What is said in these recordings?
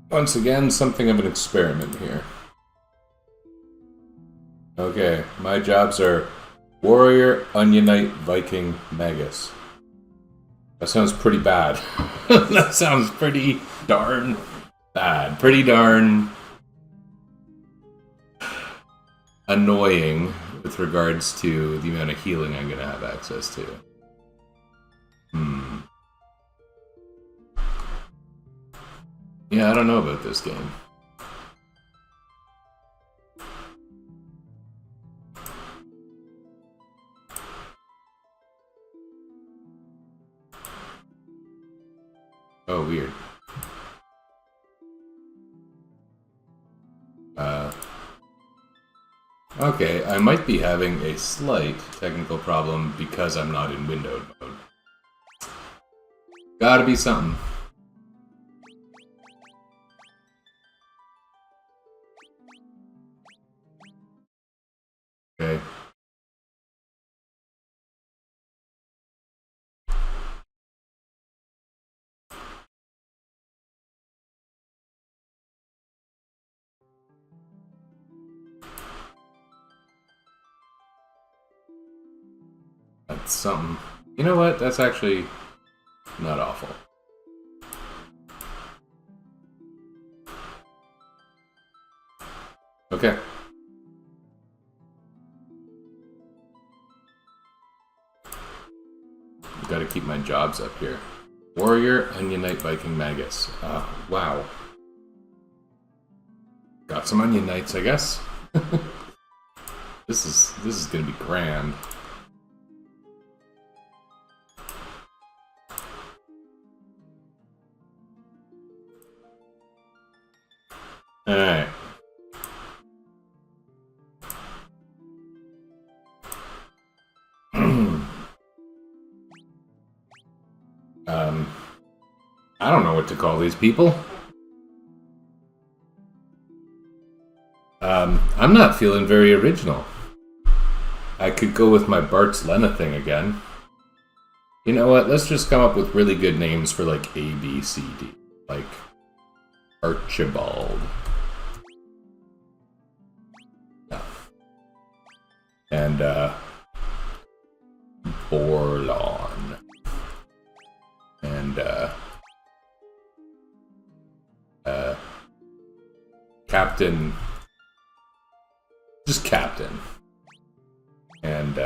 Once again, something of an experiment here. Okay, my jobs are Warrior, Onionite, Viking, Magus. That sounds pretty bad. That sounds pretty darn bad. Pretty darn annoying with regards to the amount of healing I'm going to have access to. Yeah, I don't know about this game. Oh, weird. Okay, I might be having a slight technical problem because I'm not in windowed mode. Gotta be something. Okay. That's something. You know what? That's actually not awful. Okay. Gotta keep my jobs up here. Warrior, Onionite, Viking, Magus. Wow. Got some Onionites, I guess. This is gonna be grand. Alright. I don't know what to call these people. I'm not feeling very original. I could go with my Bart's Lena thing again. You know what? Let's just come up with really good names for like A, B, C, D. Like Archibald. No. And Borlon. And Captain. Just Captain. And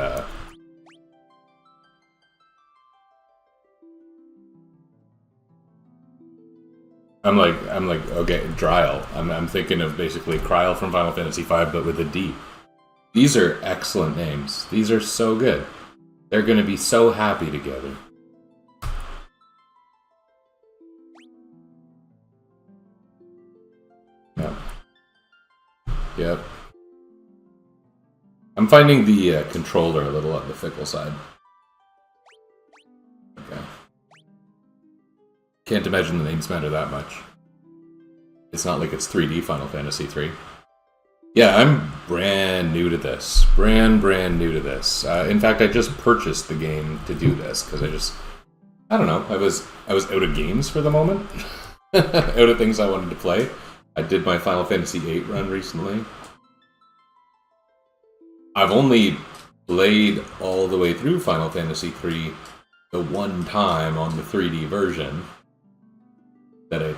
I'm like, okay, Dryle. I'm thinking of basically Kryl from Final Fantasy V, but with a D. These are excellent names. These are so good. They're going to be so happy together. Yep. Yep. I'm finding the controller a little on the fickle side. Okay. Can't imagine the names matter that much. It's not like it's 3D Final Fantasy 3. Yeah, I'm brand new to this. Brand new to this. In fact, I just purchased the game to do this because I don't know. I was out of games for the moment. Out of things I wanted to play. I did my Final Fantasy VIII run recently. I've only played all the way through Final Fantasy III the one time on the 3D version that I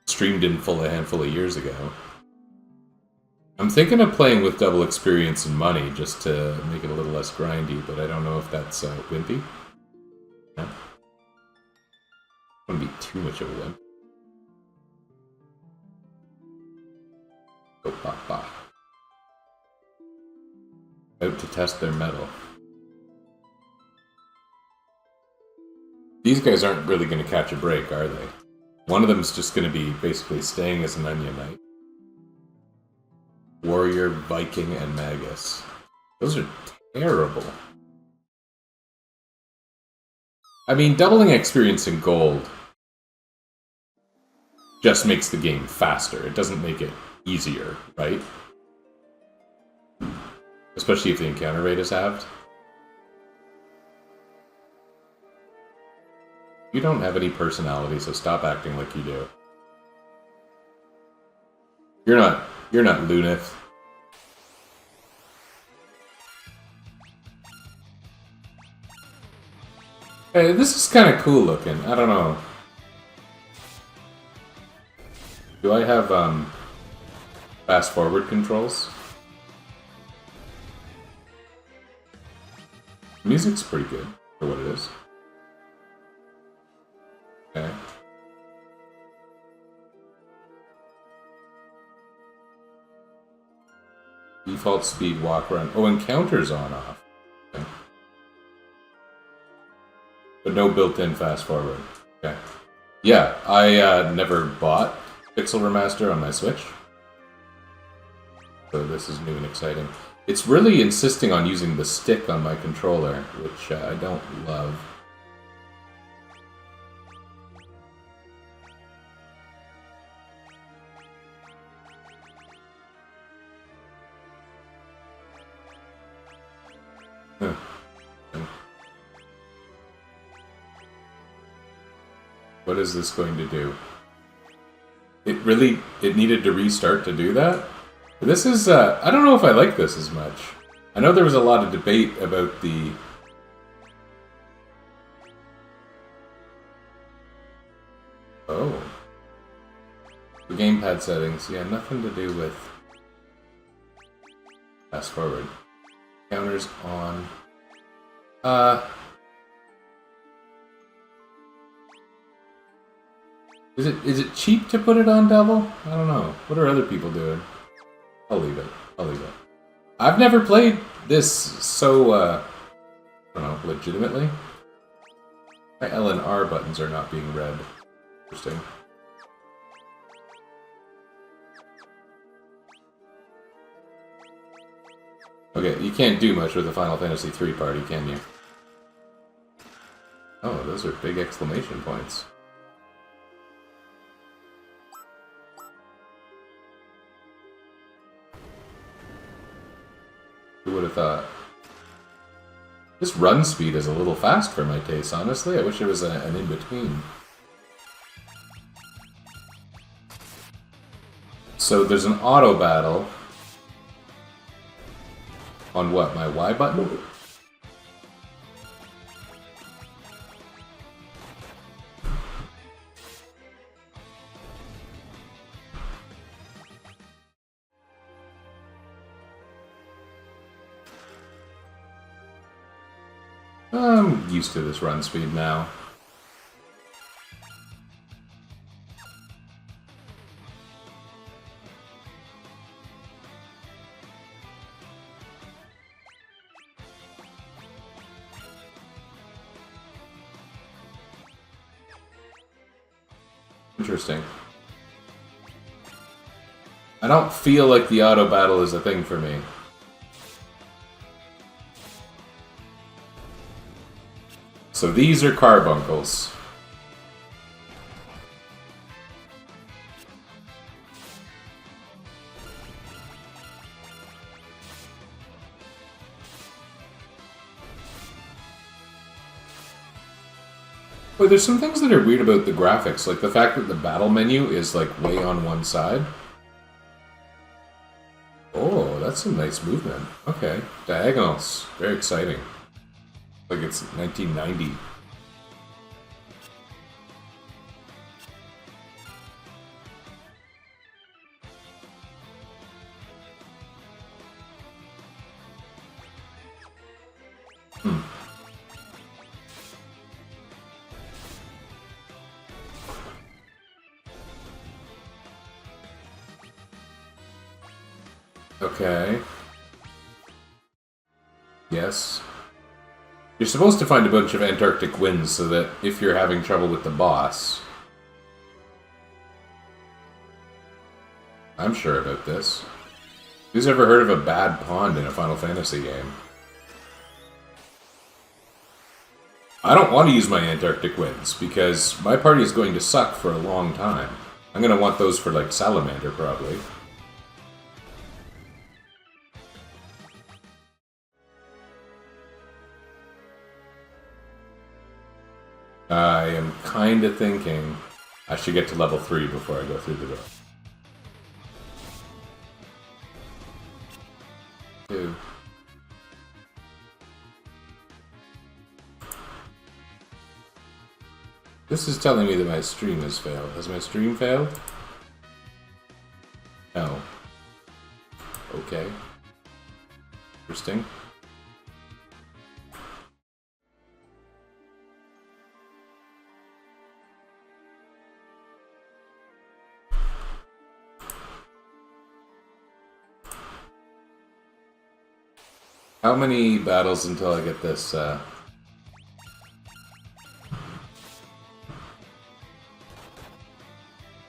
streamed in full a handful of years ago. I'm thinking of playing with double experience and money just to make it a little less grindy, but I don't know if that's wimpy. No. Wouldn't be too much of a wimp. Go papa. Out to test their metal. These guys aren't really going to catch a break, are they? One of them's just going to be basically staying as an Onion Knight. Warrior, Viking, and Magus. Those are terrible. I mean, doubling experience in gold just makes the game faster. It doesn't make it easier, right? Especially if the encounter rate is halved. You don't have any personality, so stop acting like you do. You're not Lunith. Hey, this is kind of cool looking. I don't know. Do I have fast forward controls? Music's pretty good for what it is. Okay. Default speed, walk, run. Oh, encounters on off. Okay. But no built-in fast forward. Okay. Yeah, I never bought Pixel Remaster on my Switch. So this is new and exciting. It's really insisting on using the stick on my controller, which I don't love. Huh. What is this going to do? It needed to restart to do that? This is, I don't know if I like this as much. I know there was a lot of debate about the... Oh. The gamepad settings, yeah, nothing to do with... Fast forward. Counters on... Is it cheap to put it on double? I don't know. What are other people doing? I'll leave it. I'll leave it. I've never played this so, I don't know, legitimately. My L and R buttons are not being read. Interesting. Okay, you can't do much with the Final Fantasy III party, can you? Oh, those are big exclamation points. Who would have thought? This run speed is a little fast for my taste, honestly. I wish it was an in-between. So there's an auto battle. On what, my Y button? I'm used to this run speed now. Interesting. I don't feel like the auto battle is a thing for me. So these are carbuncles. Wait, there's some things that are weird about the graphics, like the fact that the battle menu is like way on one side. Oh, that's some nice movement. Okay, diagonals, very exciting. Like it's 1990. Okay. Yes. You're supposed to find a bunch of Antarctic winds so that if you're having trouble with the boss... I'm sure about this. Who's ever heard of a bad pond in a Final Fantasy game? I don't want to use my Antarctic winds, because my party is going to suck for a long time. I'm going to want those for, like, Salamander, probably. I am kind of thinking I should get to level 3 before I go through the door. This is telling me that my stream has failed. Has my stream failed? No. Okay. Interesting. How many battles until I get this,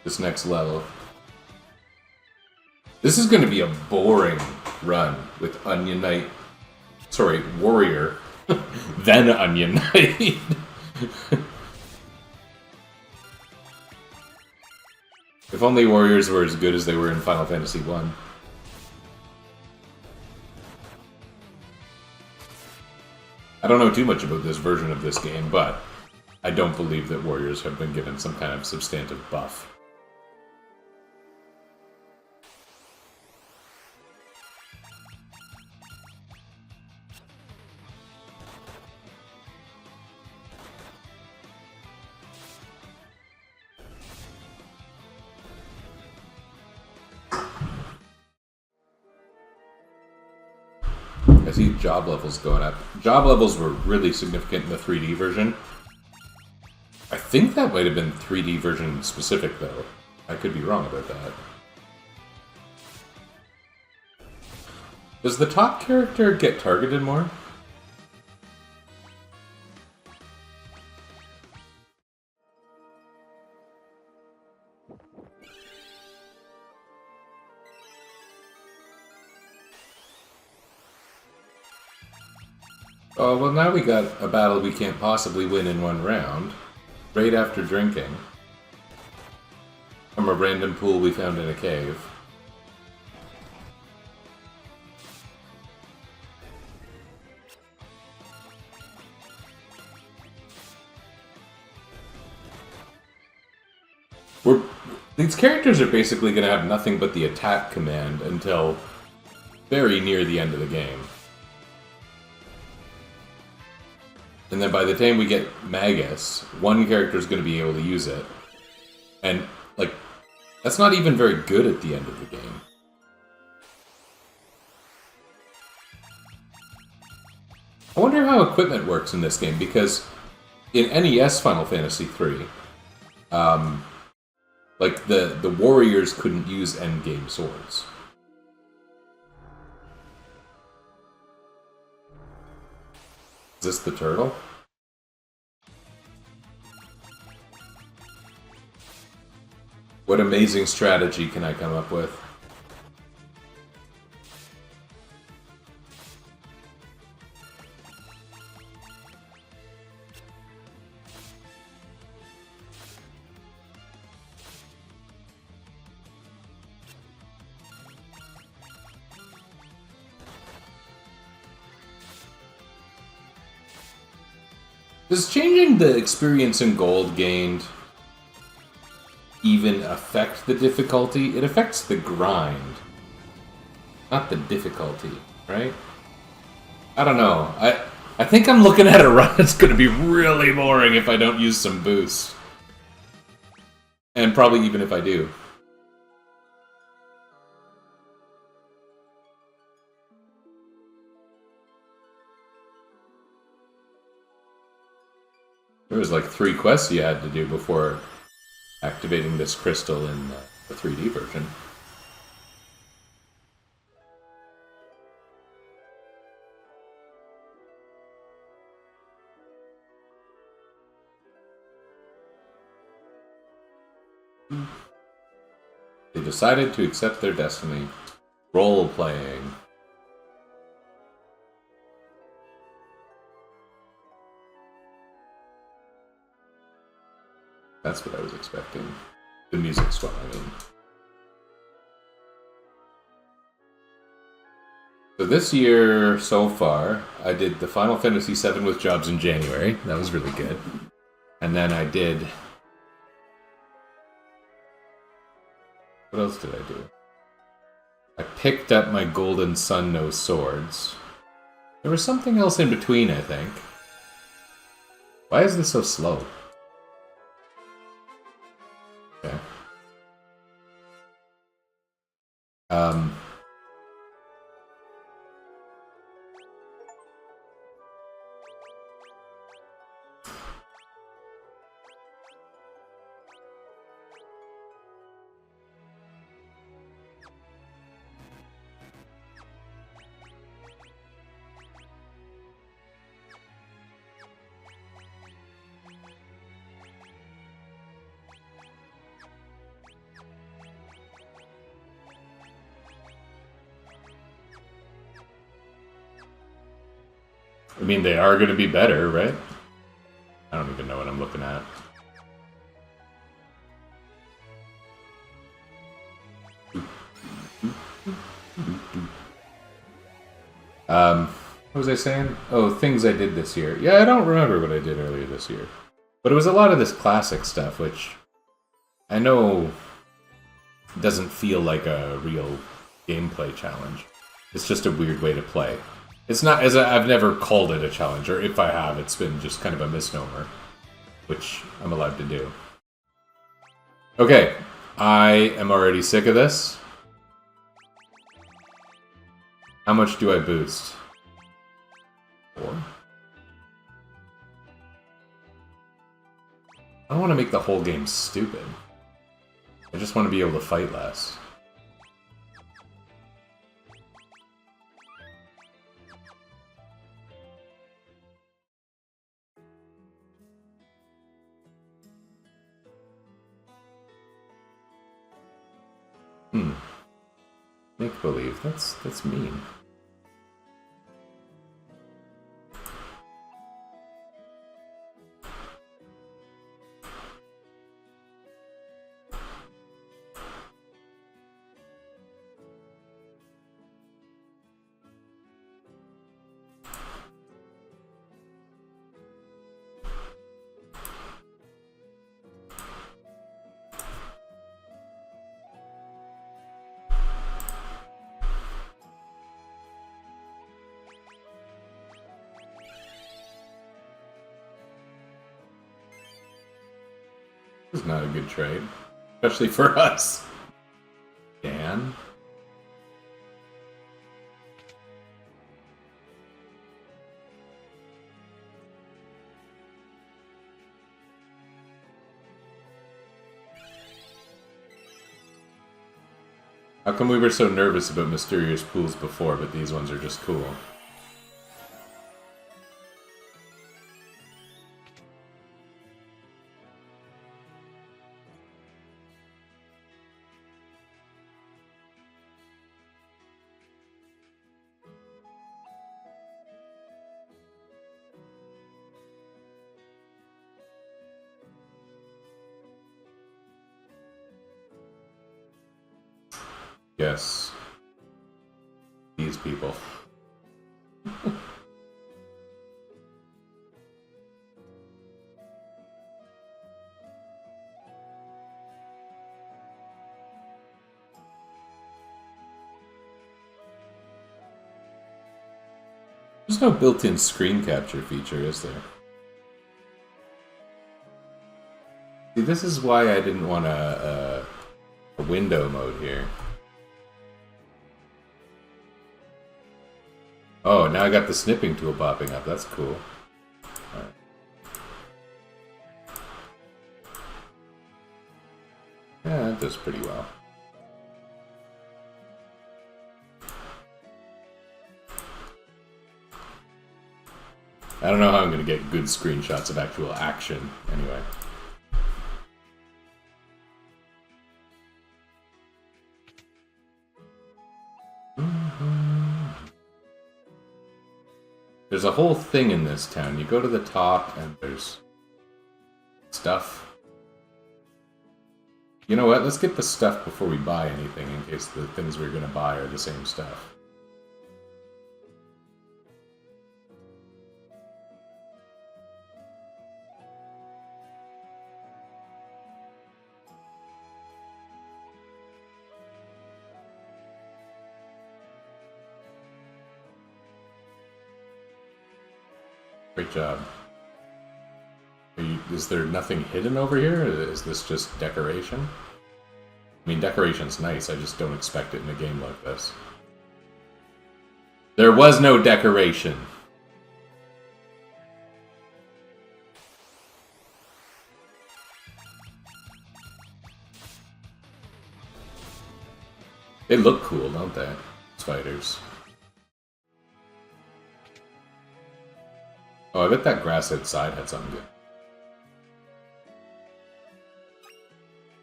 this next level? This is going to be a boring run with Onion Knight. Sorry, Warrior. Then Onion Knight. If only Warriors were as good as they were in Final Fantasy 1. I don't know too much about this version of this game, but I don't believe that Warriors have been given some kind of substantive buff. I see job levels going up. Job levels were really significant in the 3D version. I think that might have been 3D version specific, though. I could be wrong about that. Does the top character get targeted more? Oh, well, now we got a battle we can't possibly win in one round. Right after drinking. From a random pool we found in a cave. These characters are basically going to have nothing but the attack command until very near the end of the game. And then by the time we get Magus, one character is going to be able to use it. And, like, that's not even very good at the end of the game. I wonder how equipment works in this game, because in NES Final Fantasy III, like, the warriors couldn't use endgame swords. Is this the turtle? What amazing strategy can I come up with? Does changing the experience in gold gained even affect the difficulty? It affects the grind, not the difficulty, right? I don't know. I think I'm looking at a run that's going to be really boring if I don't use some boosts. And probably even if I do. There was like 3 quests you had to do before activating this crystal in the 3D version. They decided to accept their destiny. Role-playing. That's what I was expecting. The music's what I mean. So this year, so far, I did the Final Fantasy VII with jobs in January. That was really good. And then I did... What else did I do? I picked up my Golden Sun No Swords. There was something else in between, I think. Why is this so slow? Um, I mean, they are going to be better, right? I don't even know what I'm looking at. What was I saying? Oh, things I did this year. Yeah, I don't remember what I did earlier this year. But it was a lot of this classic stuff, which I know doesn't feel like a real gameplay challenge. It's just a weird way to play. It's not, I've never called it a challenge, or if I have, it's been just kind of a misnomer, which I'm allowed to do. Okay, I am already sick of this. How much do I boost? 4? I don't want to make the whole game stupid. I just want to be able to fight less. Make believe. That's mean. This is not a good trade. Especially for us. Dan? How come we were so nervous about mysterious pools before, but these ones are just cool? Yes. These people. There's no built-in screen capture feature, is there? See, this is why I didn't want a window mode here. Oh, now I got the snipping tool popping up. That's cool. Alright. Yeah, that does pretty well. I don't know how I'm going to get good screenshots of actual action, anyway. There's a whole thing in this town. You go to the top and there's stuff. You know what? Let's get the stuff before we buy anything in case the things we're going to buy are the same stuff. Great job. Is there nothing hidden over here? Or is this just decoration? I mean, decoration's nice, I just don't expect it in a game like this. There was no decoration. They look cool, don't they? Spiders. Oh, I bet that grass outside had something good.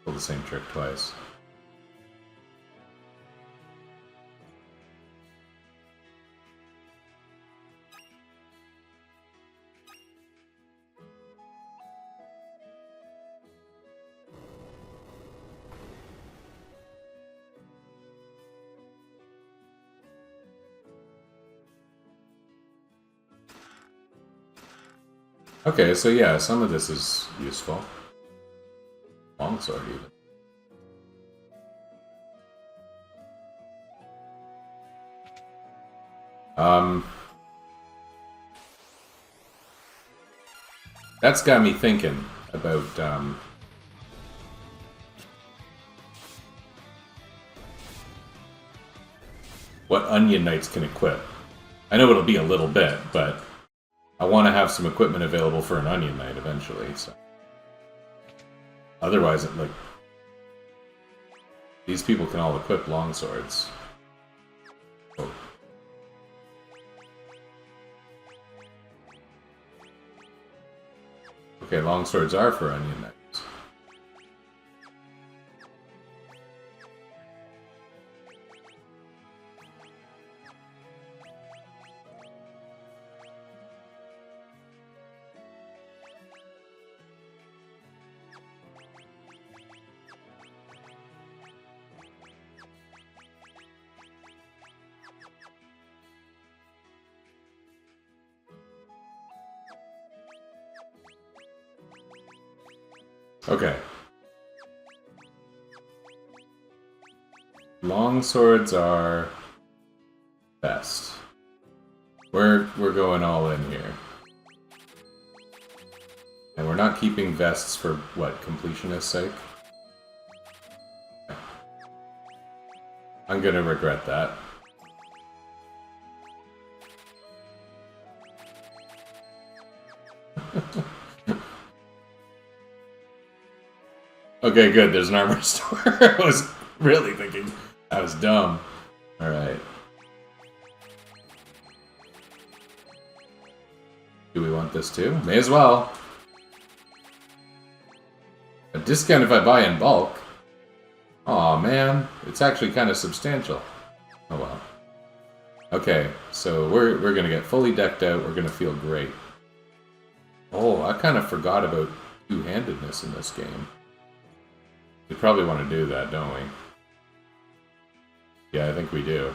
Pull the same trick twice. Okay, so yeah, some of this is useful. Longsword, even. That's got me thinking about, what Onion Knights can equip. I know it'll be a little bit, but I want to have some equipment available for an Onion Knight eventually, so... Otherwise, like... These people can all equip longswords. Oh. Okay, longswords are for Onion Knights. Okay. Longswords are best. We're going all in here. And we're not keeping vests for, what, completionist's sake? Okay. I'm gonna regret that. Okay, good. There's an armor store. I was really thinking I was dumb. Alright. Do we want this too? May as well. A discount if I buy in bulk. Aw, man. It's actually kind of substantial. Oh well. Okay, so we're gonna get fully decked out. We're gonna feel great. Oh, I kind of forgot about two-handedness in this game. We probably want to do that, don't we? Yeah, I think we do.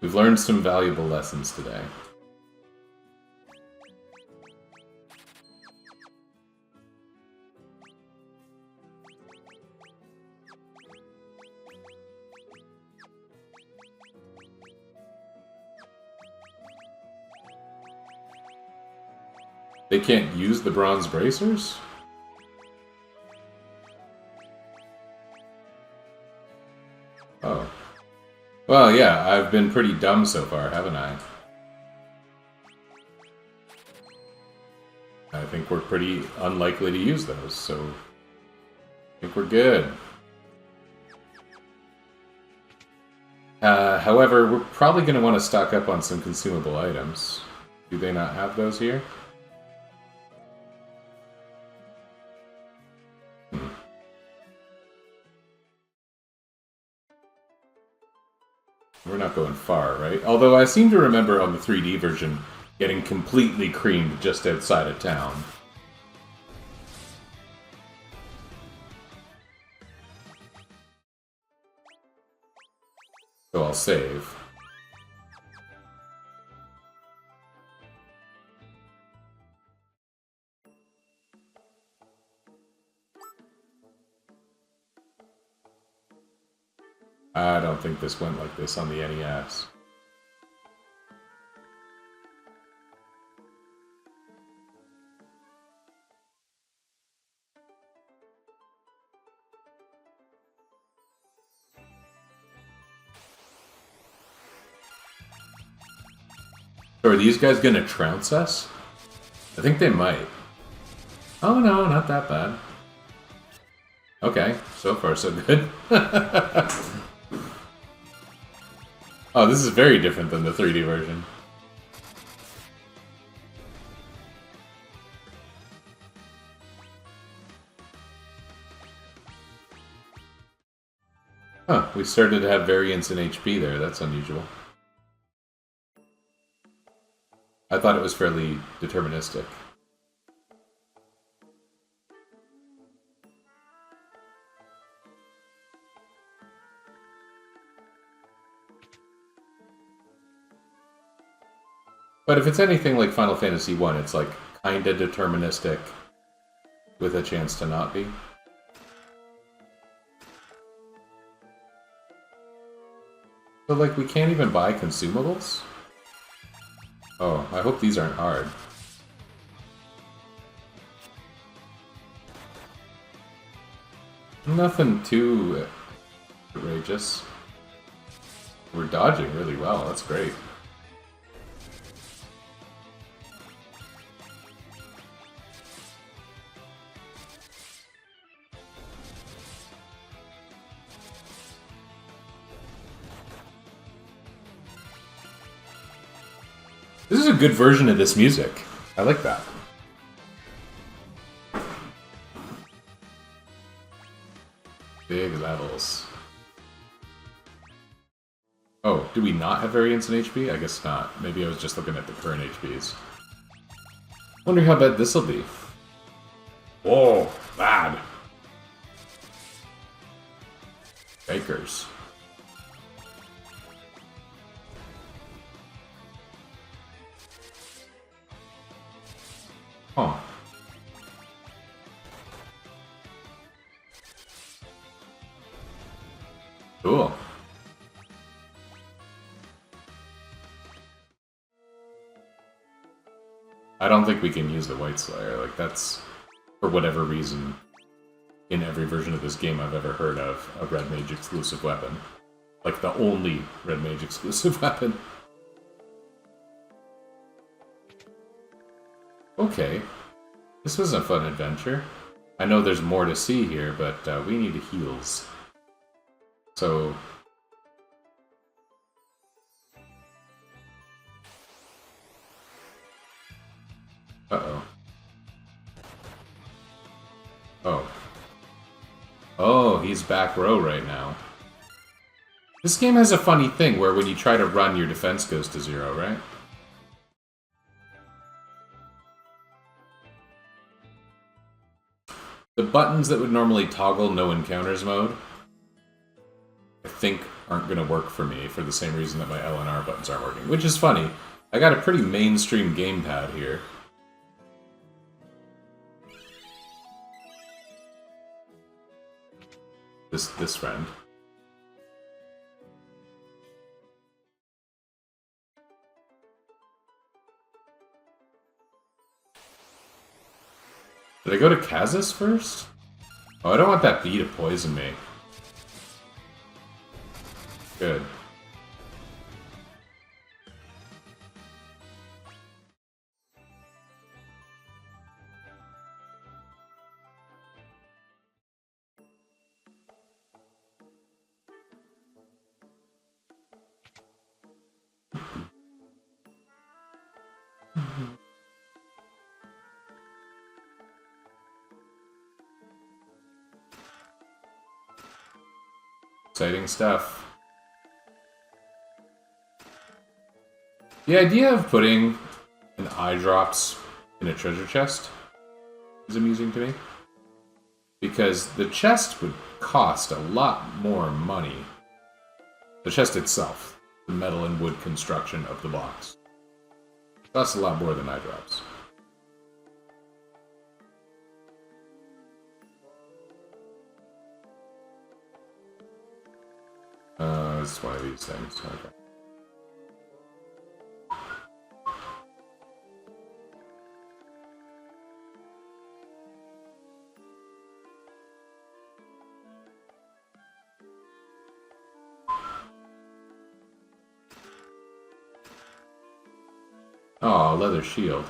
We've learned some valuable lessons today. They can't use the bronze bracers? Oh. Well, yeah, I've been pretty dumb so far, haven't I? I think we're pretty unlikely to use those, so... I think we're good. However, we're probably going to want to stock up on some consumable items. Do they not have those here? We're not going far, right? Although I seem to remember on the 3D version getting completely creamed just outside of town. So I'll save. I don't think this went like this on the NES. So are these guys gonna trounce us? I think they might. Oh no, not that bad. Okay, so far so good. Oh, this is very different than the 3D version. Huh, we started to have variance in HP there. That's unusual. I thought it was fairly deterministic. But if it's anything like Final Fantasy 1, it's like kinda deterministic with a chance to not be. So like we can't even buy consumables? Oh, I hope these aren't hard. Nothing too outrageous. We're dodging really well, that's great. This is a good version of this music. I like that. Big levels. Oh, do we not have variance in HP? I guess not. Maybe I was just looking at the current HPs. Wonder how bad this'll be. Whoa, bad. Bakers. Huh. Cool. I don't think we can use the White Slayer. Like, that's, for whatever reason, in every version of this game I've ever heard of, a Red Mage exclusive weapon. Like, the only Red Mage exclusive weapon. Okay. This was a fun adventure. I know there's more to see here, but we need heals. So... Uh-oh. Oh. Oh, he's back row right now. This game has a funny thing where when you try to run, your defense goes to 0, right? The buttons that would normally toggle no encounters mode, I think aren't going to work for me for the same reason that my L and R buttons aren't working. Which is funny. I got a pretty mainstream gamepad here. This friend. Did I go to Kazas first? Oh, I don't want that bee to poison me. Good. Exciting stuff. The idea of putting an eye drops in a treasure chest is amusing to me. Because the chest would cost a lot more money. The chest itself, the metal and wood construction of the box, costs a lot more than eye drops. It's one of these things. Okay. Oh, leather shield.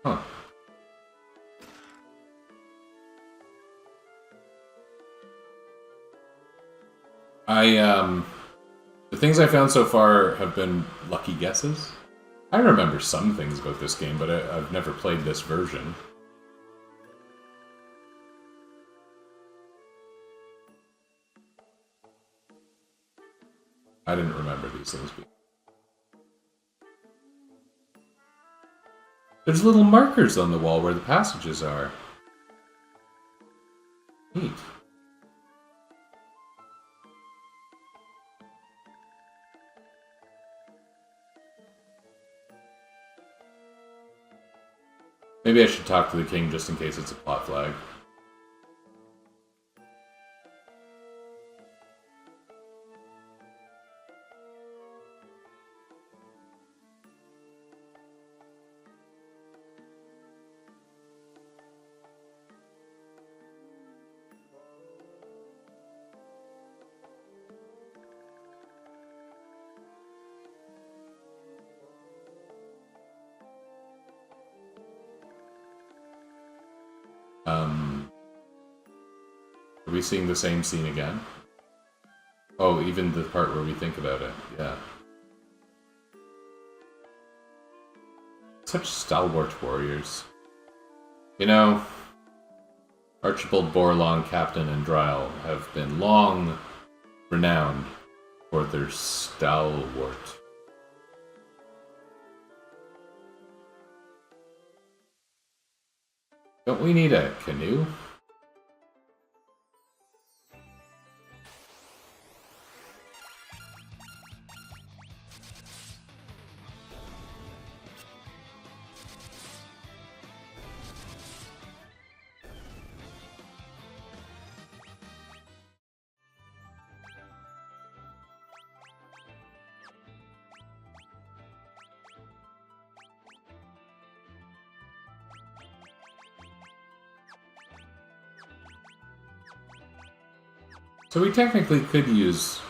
Huh. The things I found so far have been lucky guesses. I remember some things about this game, but I've never played this version. I didn't remember these things being. There's little markers on the wall where the passages are. Neat. Maybe I should talk to the king just in case it's a plot flag. Are we seeing the same scene again? Oh, even the part where we think about it, yeah. Such stalwart warriors. You know, Archibald Borlong, Captain, and Dryle have been long renowned for their stalwart. Don't we need a canoe? So we technically could use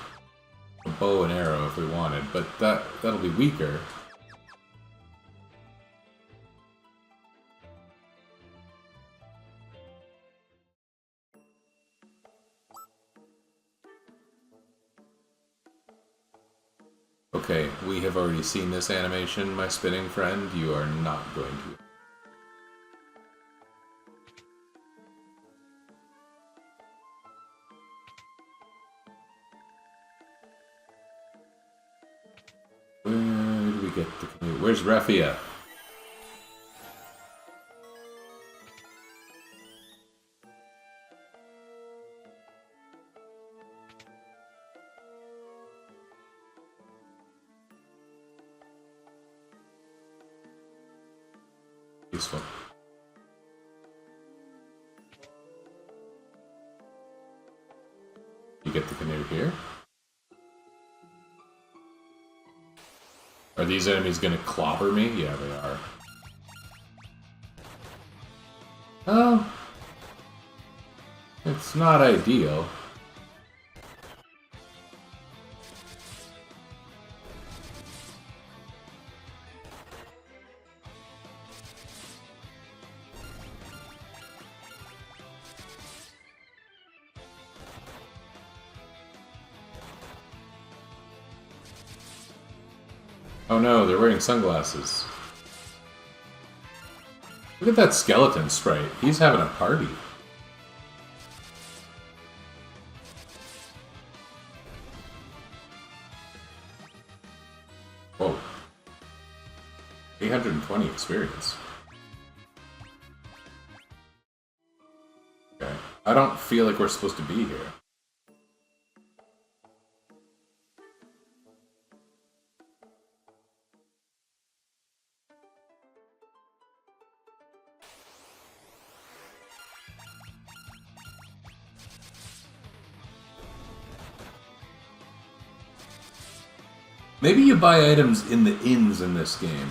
a bow and arrow if we wanted, but that'll be weaker. Okay, we have already seen this animation, my spinning friend. You are not going to. Where did we get the canoe? Where's Raffia? Useful. You get the canoe here? Are these enemies gonna clobber me? Yeah, they are. Oh. It's not ideal. Oh no, they're wearing sunglasses. Look at that skeleton sprite. He's having a party. Whoa. 820 experience. Okay. I don't feel like we're supposed to be here. Maybe you buy items in the inns in this game.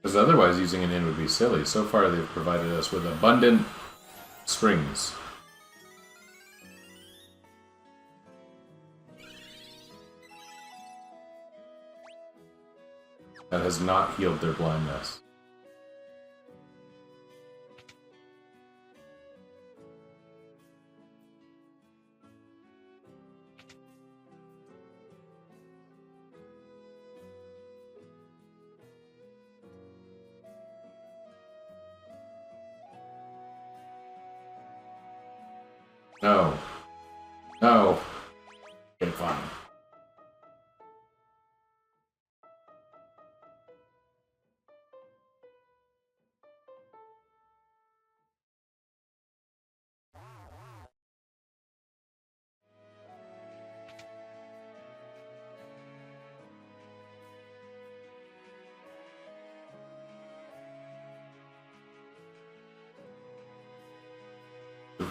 Because otherwise using an inn would be silly. So far they've provided us with abundant springs. That has not healed their blindness. No. No. Okay, fine.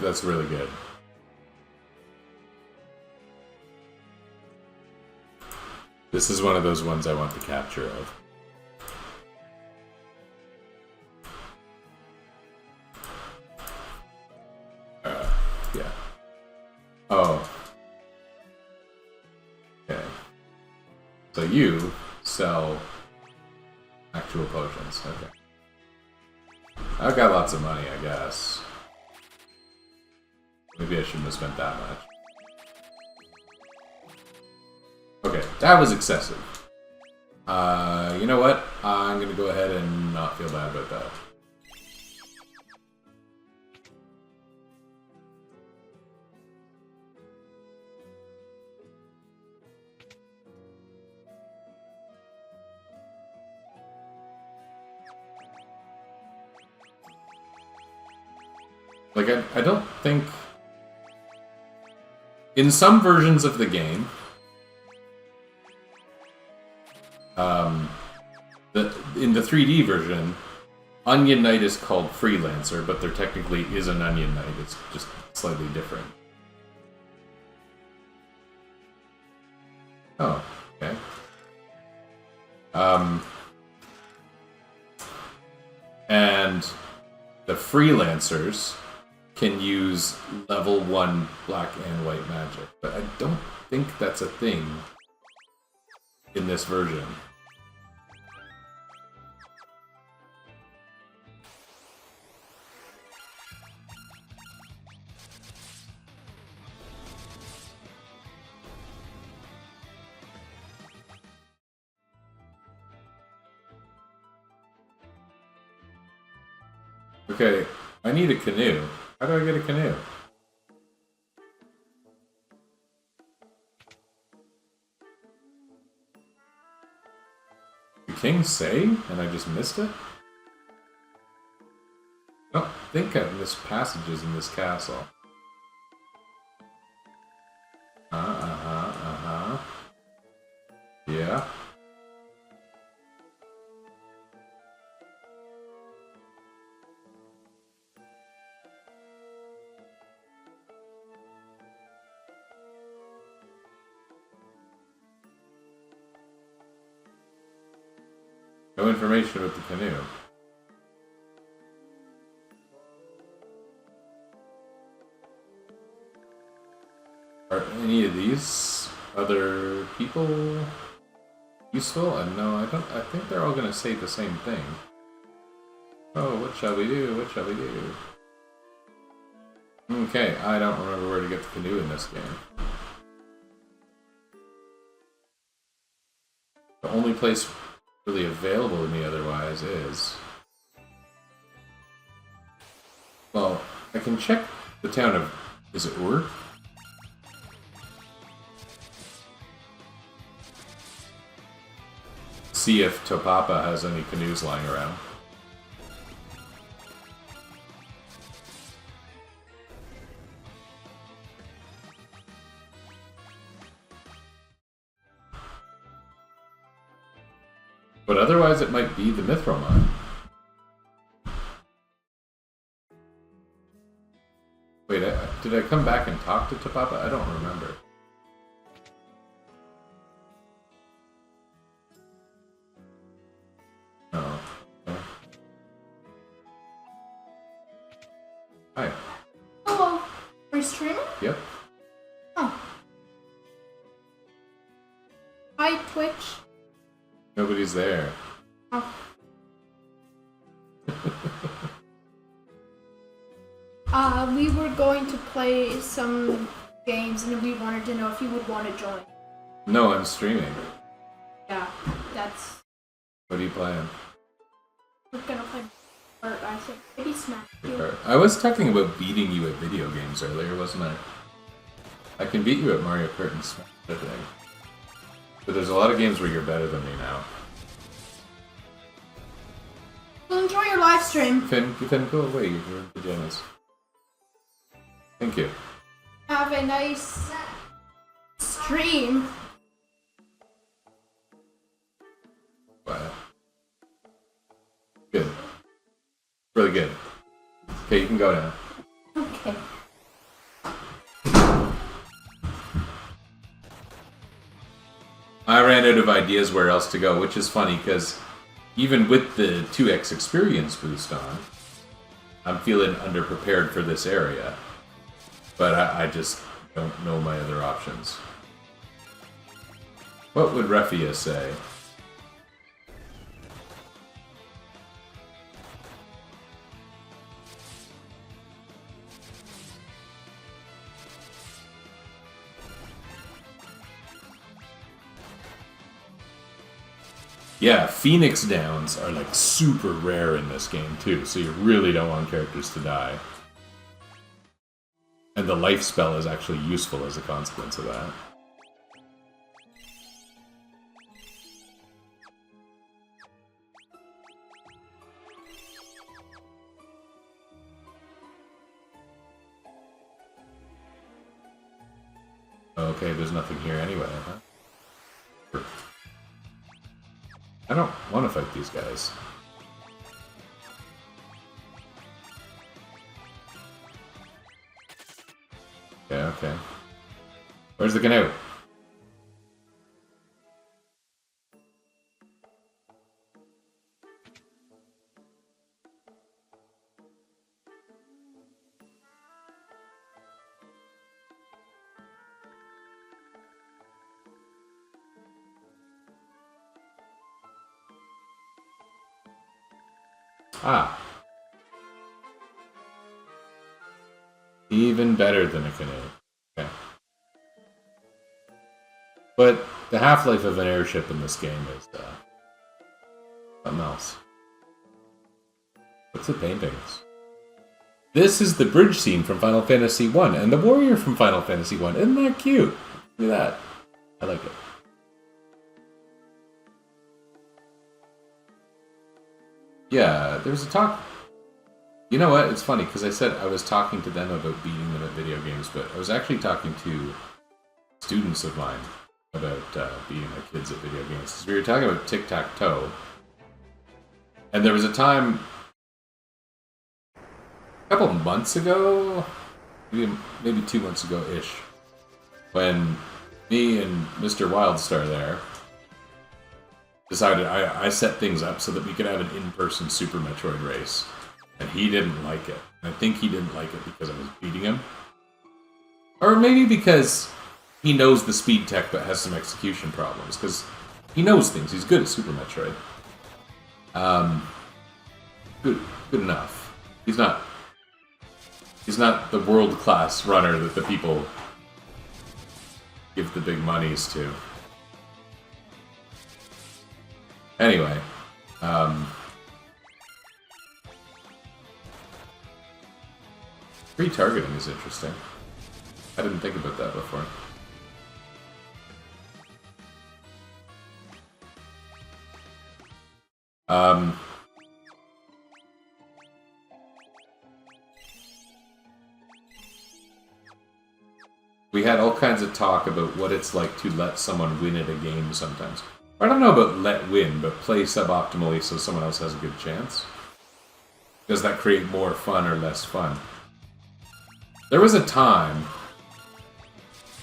That's really good. This is one of those ones I want the capture of. Yeah. Oh. Okay. So you sell actual potions. Okay. I've got lots of money, I guess. Maybe I shouldn't have spent that much. Okay, that was excessive. You know what? I'm gonna go ahead and not feel bad about that. Like, I don't think... In some versions of the game... in the 3D version, Onion Knight is called Freelancer, but there technically is an Onion Knight. It's just slightly different. Oh, okay. And the Freelancers can use level 1 black and white magic, but I don't think that's a thing in this version. Okay, I need a canoe. How do I get a canoe? Did the king say, and I just missed it? I don't think I've missed passages in this castle. Yeah. No information about the canoe. Are any of these other people useful? And no, I don't. I think they're all going to say the same thing. Oh, what shall we do? What shall we do? Okay, I don't remember where to get the canoe in this game. The only place really available to me otherwise is... Well, I can check the town of... Is it Ur? See if Topapa has any canoes lying around. But otherwise it might be the Mithril Mine. Wait, did I come back and talk to Topapa? I don't remember. No. Hi. Hello. Are you streaming? Yep. Oh. Hi, Twitch. Nobody's there. Oh. We were going to play some games, and we wanted to know if you would want to join. No, I'm streaming. Yeah, that's... What are you playing? We're gonna play Kart, I think. Maybe Smash You. I was talking about beating you at video games earlier, wasn't I? I can beat you at Mario Kart and Smash, I think. But there's a lot of games where you're better than me now. Well, enjoy your live stream. Finn, go away. You're in pajamas. Thank you. Have a nice stream. Wow. Good. Really good. Okay, you can go now. Okay. I ran out of ideas where else to go, which is funny because even with the 2x experience boost on, I'm feeling underprepared for this area. But I just don't know my other options. What would Refia say? Yeah, Phoenix Downs are like super rare in this game too, so you really don't want characters to die. And the life spell is actually useful as a consequence of that. Okay, there's nothing here anyway, huh? I don't want to fight these guys. Okay, okay. Where's the canoe? Ah. Even better than a canoe. Okay. But the half-life of an airship in this game is something else. What's the paintings? This is the bridge scene from Final Fantasy 1 and the warrior from Final Fantasy 1. Isn't that cute? Look at that. I like it. Yeah, there was a talk. You know what? It's funny because I said I was talking to them about beating them at video games, but I was actually talking to students of mine about beating my kids at video games. So we were talking about tic-tac-toe, and there was a time a couple months ago, maybe 2 months ago-ish, when me and Mr. Wildstar there decided I set things up so that we could have an in-person Super Metroid race. And he didn't like it. I think he didn't like it because I was beating him. Or maybe because he knows the speed tech but has some execution problems. Because he knows things. He's good at Super Metroid. Good enough. He's not the world-class runner that the people give the big monies to. Anyway, retargeting is interesting. I didn't think about that before. We had all kinds of talk about what it's like to let someone win at a game sometimes. I don't know about let win, but play suboptimally so someone else has a good chance. Does that create more fun or less fun? There was a time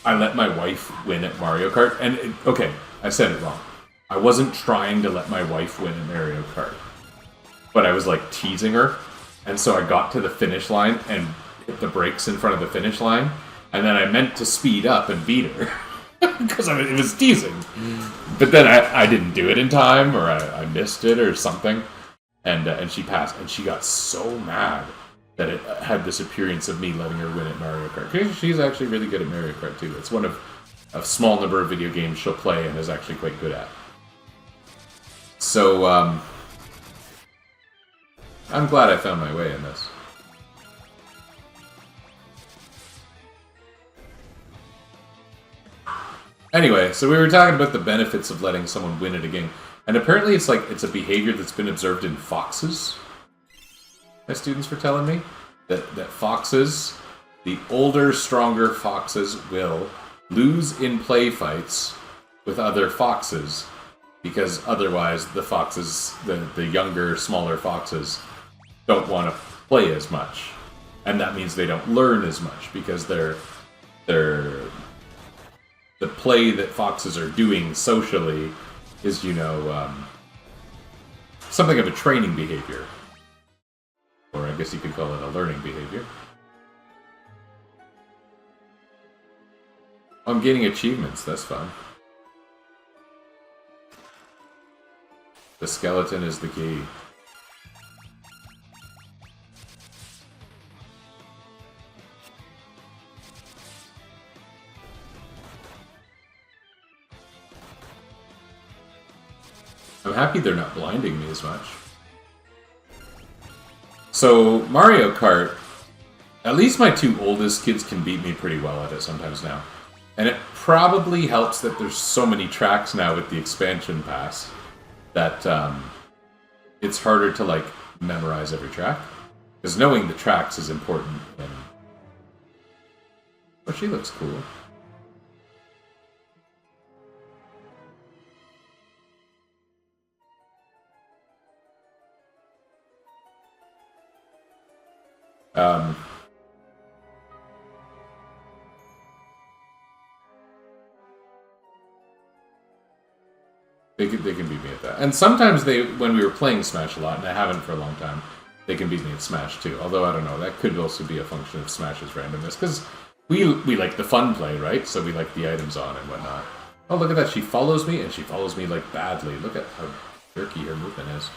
I let my wife win at Mario Kart, and okay, I said it wrong. I wasn't trying to let my wife win at Mario Kart, but I was like teasing her, and so I got to the finish line, and hit the brakes in front of the finish line, and then I meant to speed up and beat her because it was teasing. But then I didn't do it in time, or I missed it or something, and she passed, and she got so mad that it had this appearance of me letting her win at Mario Kart. She's actually really good at Mario Kart too. It's one of a small number of video games she'll play and is actually quite good at. So I'm glad I found my way in this. Anyway, so we were talking about the benefits of letting someone win at a game. And apparently it's a behavior that's been observed in foxes. My students were telling me that foxes, the older, stronger foxes, will lose in play fights with other foxes, because otherwise the foxes, the younger, smaller foxes, don't want to play as much. And that means they don't learn as much, because the play that foxes are doing socially is, something of a training behavior. Or I guess you could call it a learning behavior. I'm getting achievements, that's fun. The skeleton is the key. I'm happy they're not blinding me as much. So, Mario Kart, at least my two oldest kids can beat me pretty well at it sometimes now. And it probably helps that there's so many tracks now with the expansion pass that it's harder to, memorize every track. Because knowing the tracks is important. And... oh, she looks cool. They can beat me at that. And sometimes when we were playing Smash a lot, and I haven't for a long time, they can beat me at Smash too. Although, I don't know, that could also be a function of Smash's randomness. Because we like the fun play, right? So we like the items on and whatnot. Oh, look at that. She follows me, and she follows me, badly. Look at how jerky her movement is.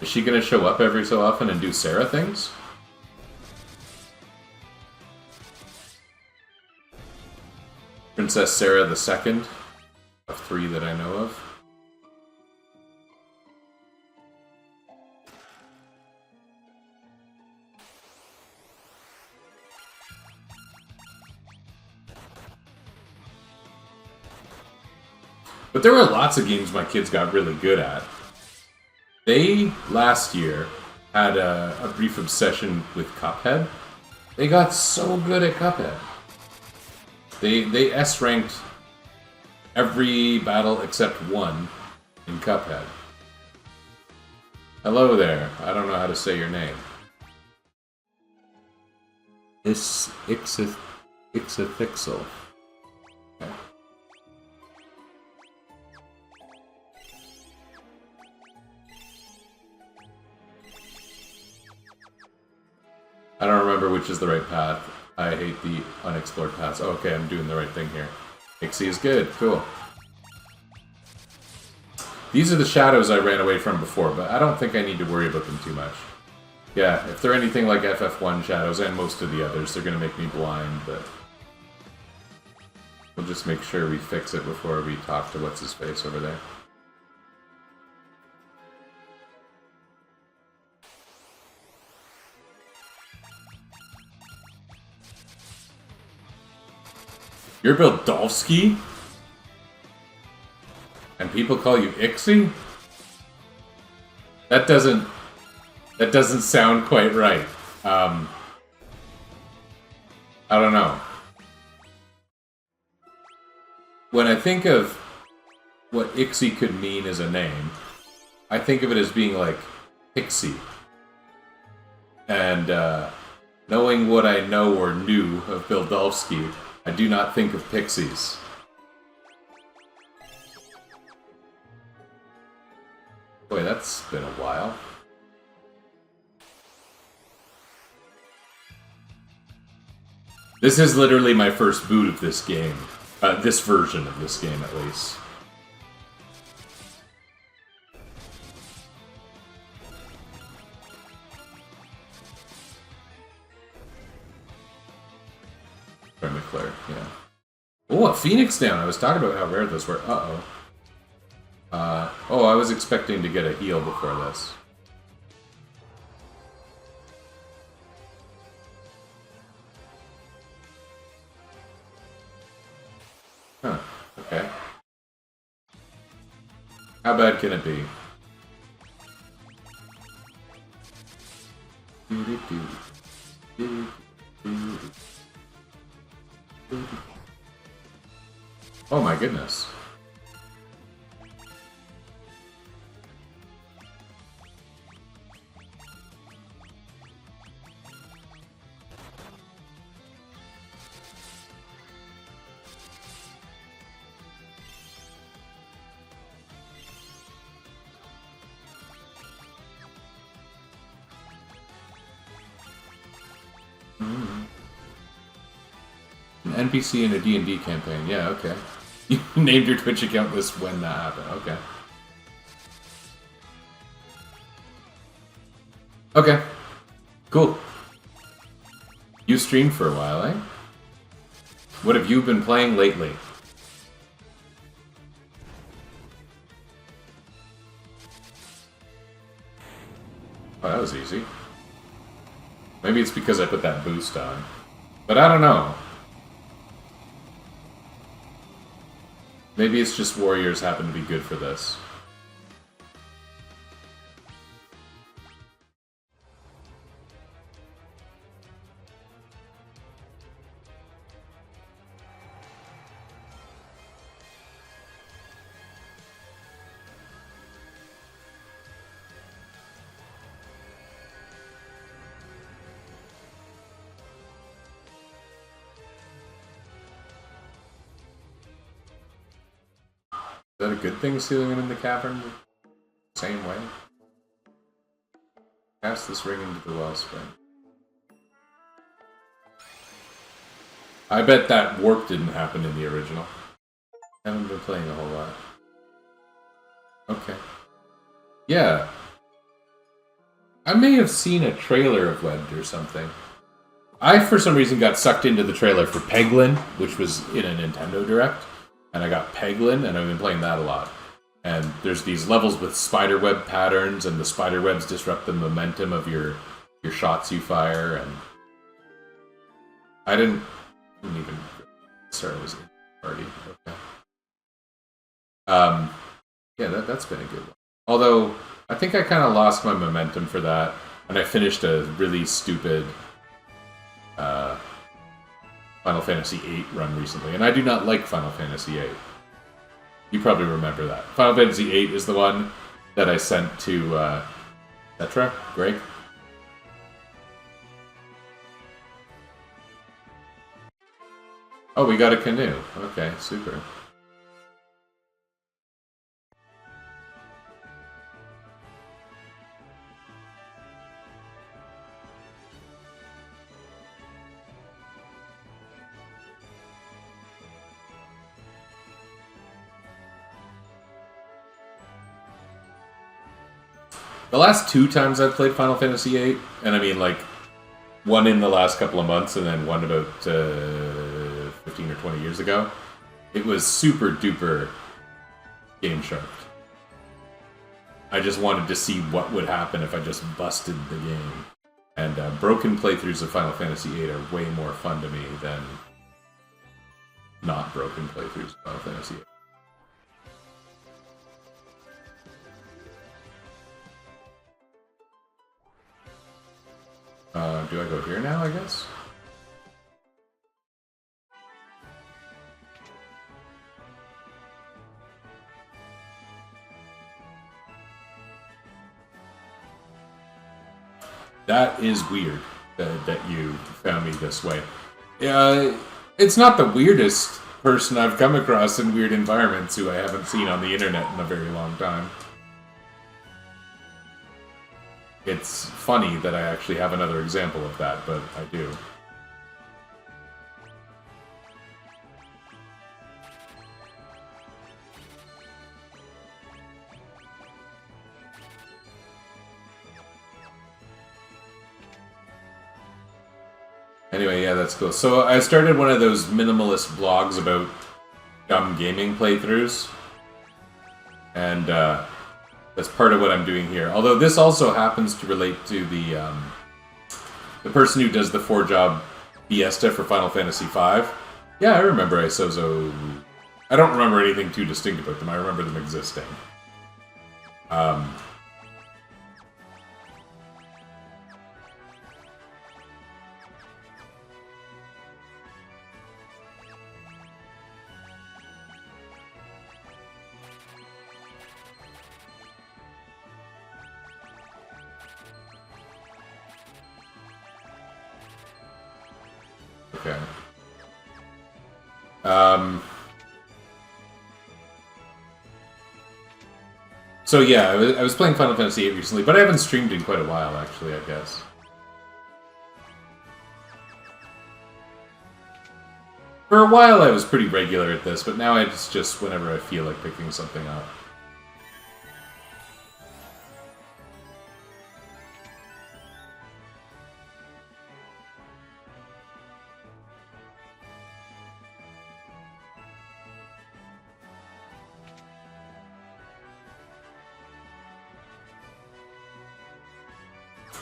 Is she going to show up every so often and do Sarah things? Princess Sarah the Second, of 3 that I know of. But there were lots of games my kids got really good at. They, last year, had a brief obsession with Cuphead. They got so good at Cuphead. They S-ranked every battle except one in Cuphead. Hello there. I don't know how to say your name. Ixafixel. Okay. I don't remember which is the right path. I hate the unexplored paths. Oh, okay, I'm doing the right thing here. Ixie is good. Cool. These are the shadows I ran away from before, but I don't think I need to worry about them too much. Yeah, if they're anything like FF1 shadows, and most of the others, they're going to make me blind, but... we'll just make sure we fix it before we talk to what's-his-face over there. You're Bildovsky? And people call you Ixie? That doesn't sound quite right. I don't know. When I think of what Ixie could mean as a name, I think of it as being like Pixie. And knowing what I know or knew of Bildovsky, I do not think of pixies. Boy, that's been a while. This is literally my first boot of this game. This version of this game, at least. McClure, yeah. Oh, a Phoenix down. I was talking about how rare those were. Uh-oh. Oh, I was expecting to get a heal before this. Huh, okay. How bad can it be? Oh my goodness. An NPC in a D&D campaign. Yeah, okay. You named your Twitch account this when that happened. Okay. Okay. Cool. You streamed for a while, eh? What have you been playing lately? Oh, that was easy. Maybe it's because I put that boost on. But I don't know. Maybe it's just warriors happen to be good for this. Is that a good thing, sealing him in the cavern the same way? Cast this ring into the wellspring. I bet that warp didn't happen in the original. Haven't been playing a whole lot. Okay. Yeah. I may have seen a trailer of Webbed or something. I, for some reason, got sucked into the trailer for Peglin, which was in a Nintendo Direct. And I got Peglin, and I've been playing that a lot. And there's these levels with spiderweb patterns, and the spiderwebs disrupt the momentum of your shots you fire, and... I didn't even start, I was in the party. Okay. Yeah, that's been a good one. Although, I think I kind of lost my momentum for that, and I finished a really stupid Final Fantasy VIII run recently, and I do not like Final Fantasy VIII. You probably remember that. Final Fantasy VIII is the one that I sent to Petra, Greg. Oh, we got a canoe. Okay, super. The last 2 times I've played Final Fantasy VIII, and I mean like one in the last couple of months and then one about 15 or 20 years ago, it was super duper game shark. I just wanted to see what would happen if I just busted the game. And broken playthroughs of Final Fantasy VIII are way more fun to me than not broken playthroughs of Final Fantasy VIII. Do I go here now, I guess? That is weird that you found me this way. It's not the weirdest person I've come across in weird environments who I haven't seen on the internet in a very long time. It's funny that I actually have another example of that, but I do. Anyway, yeah, that's cool. So I started one of those minimalist blogs about dumb gaming playthroughs. And that's part of what I'm doing here. Although this also happens to relate to the person who does the 4-job Fiesta for Final Fantasy V. Yeah, I remember Isozo. I don't remember anything too distinct about them. I remember them existing. Okay. So yeah, I was playing Final Fantasy VIII recently, but I haven't streamed in quite a while, actually, I guess. For a while I was pretty regular at this, but now it's just whenever I feel like picking something up.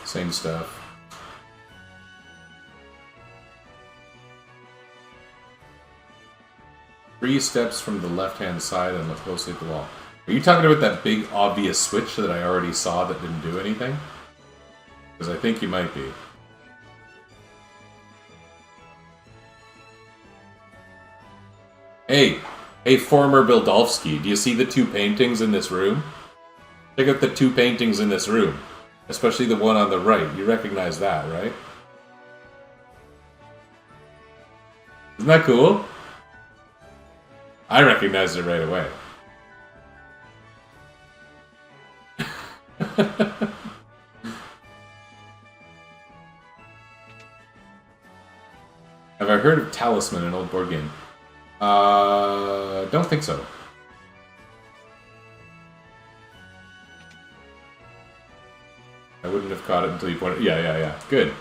Same stuff. Three steps from the left-hand side and look closely at the wall. Are you talking about that big obvious switch that I already saw that didn't do anything? Because I think you might be. Hey, former Bildovsky, do you see the two paintings in this room? Check out the two paintings in this room. Especially the one on the right. You recognize that, right? Isn't that cool? I recognized it right away. Have I heard of Talisman, an old board game? Don't think so. I wouldn't have caught it until you pointed. Yeah. Good.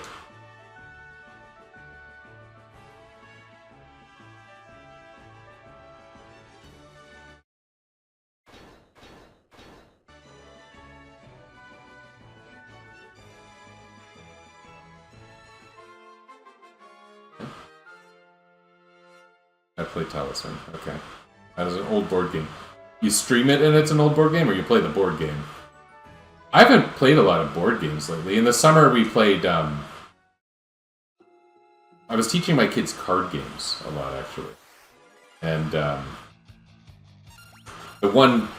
I play Talisman. Okay. That is an old board game. You stream it and it's an old board game, or you play the board game? I haven't played a lot of board games lately. In the summer, we played, I was teaching my kids card games a lot, actually. And, the one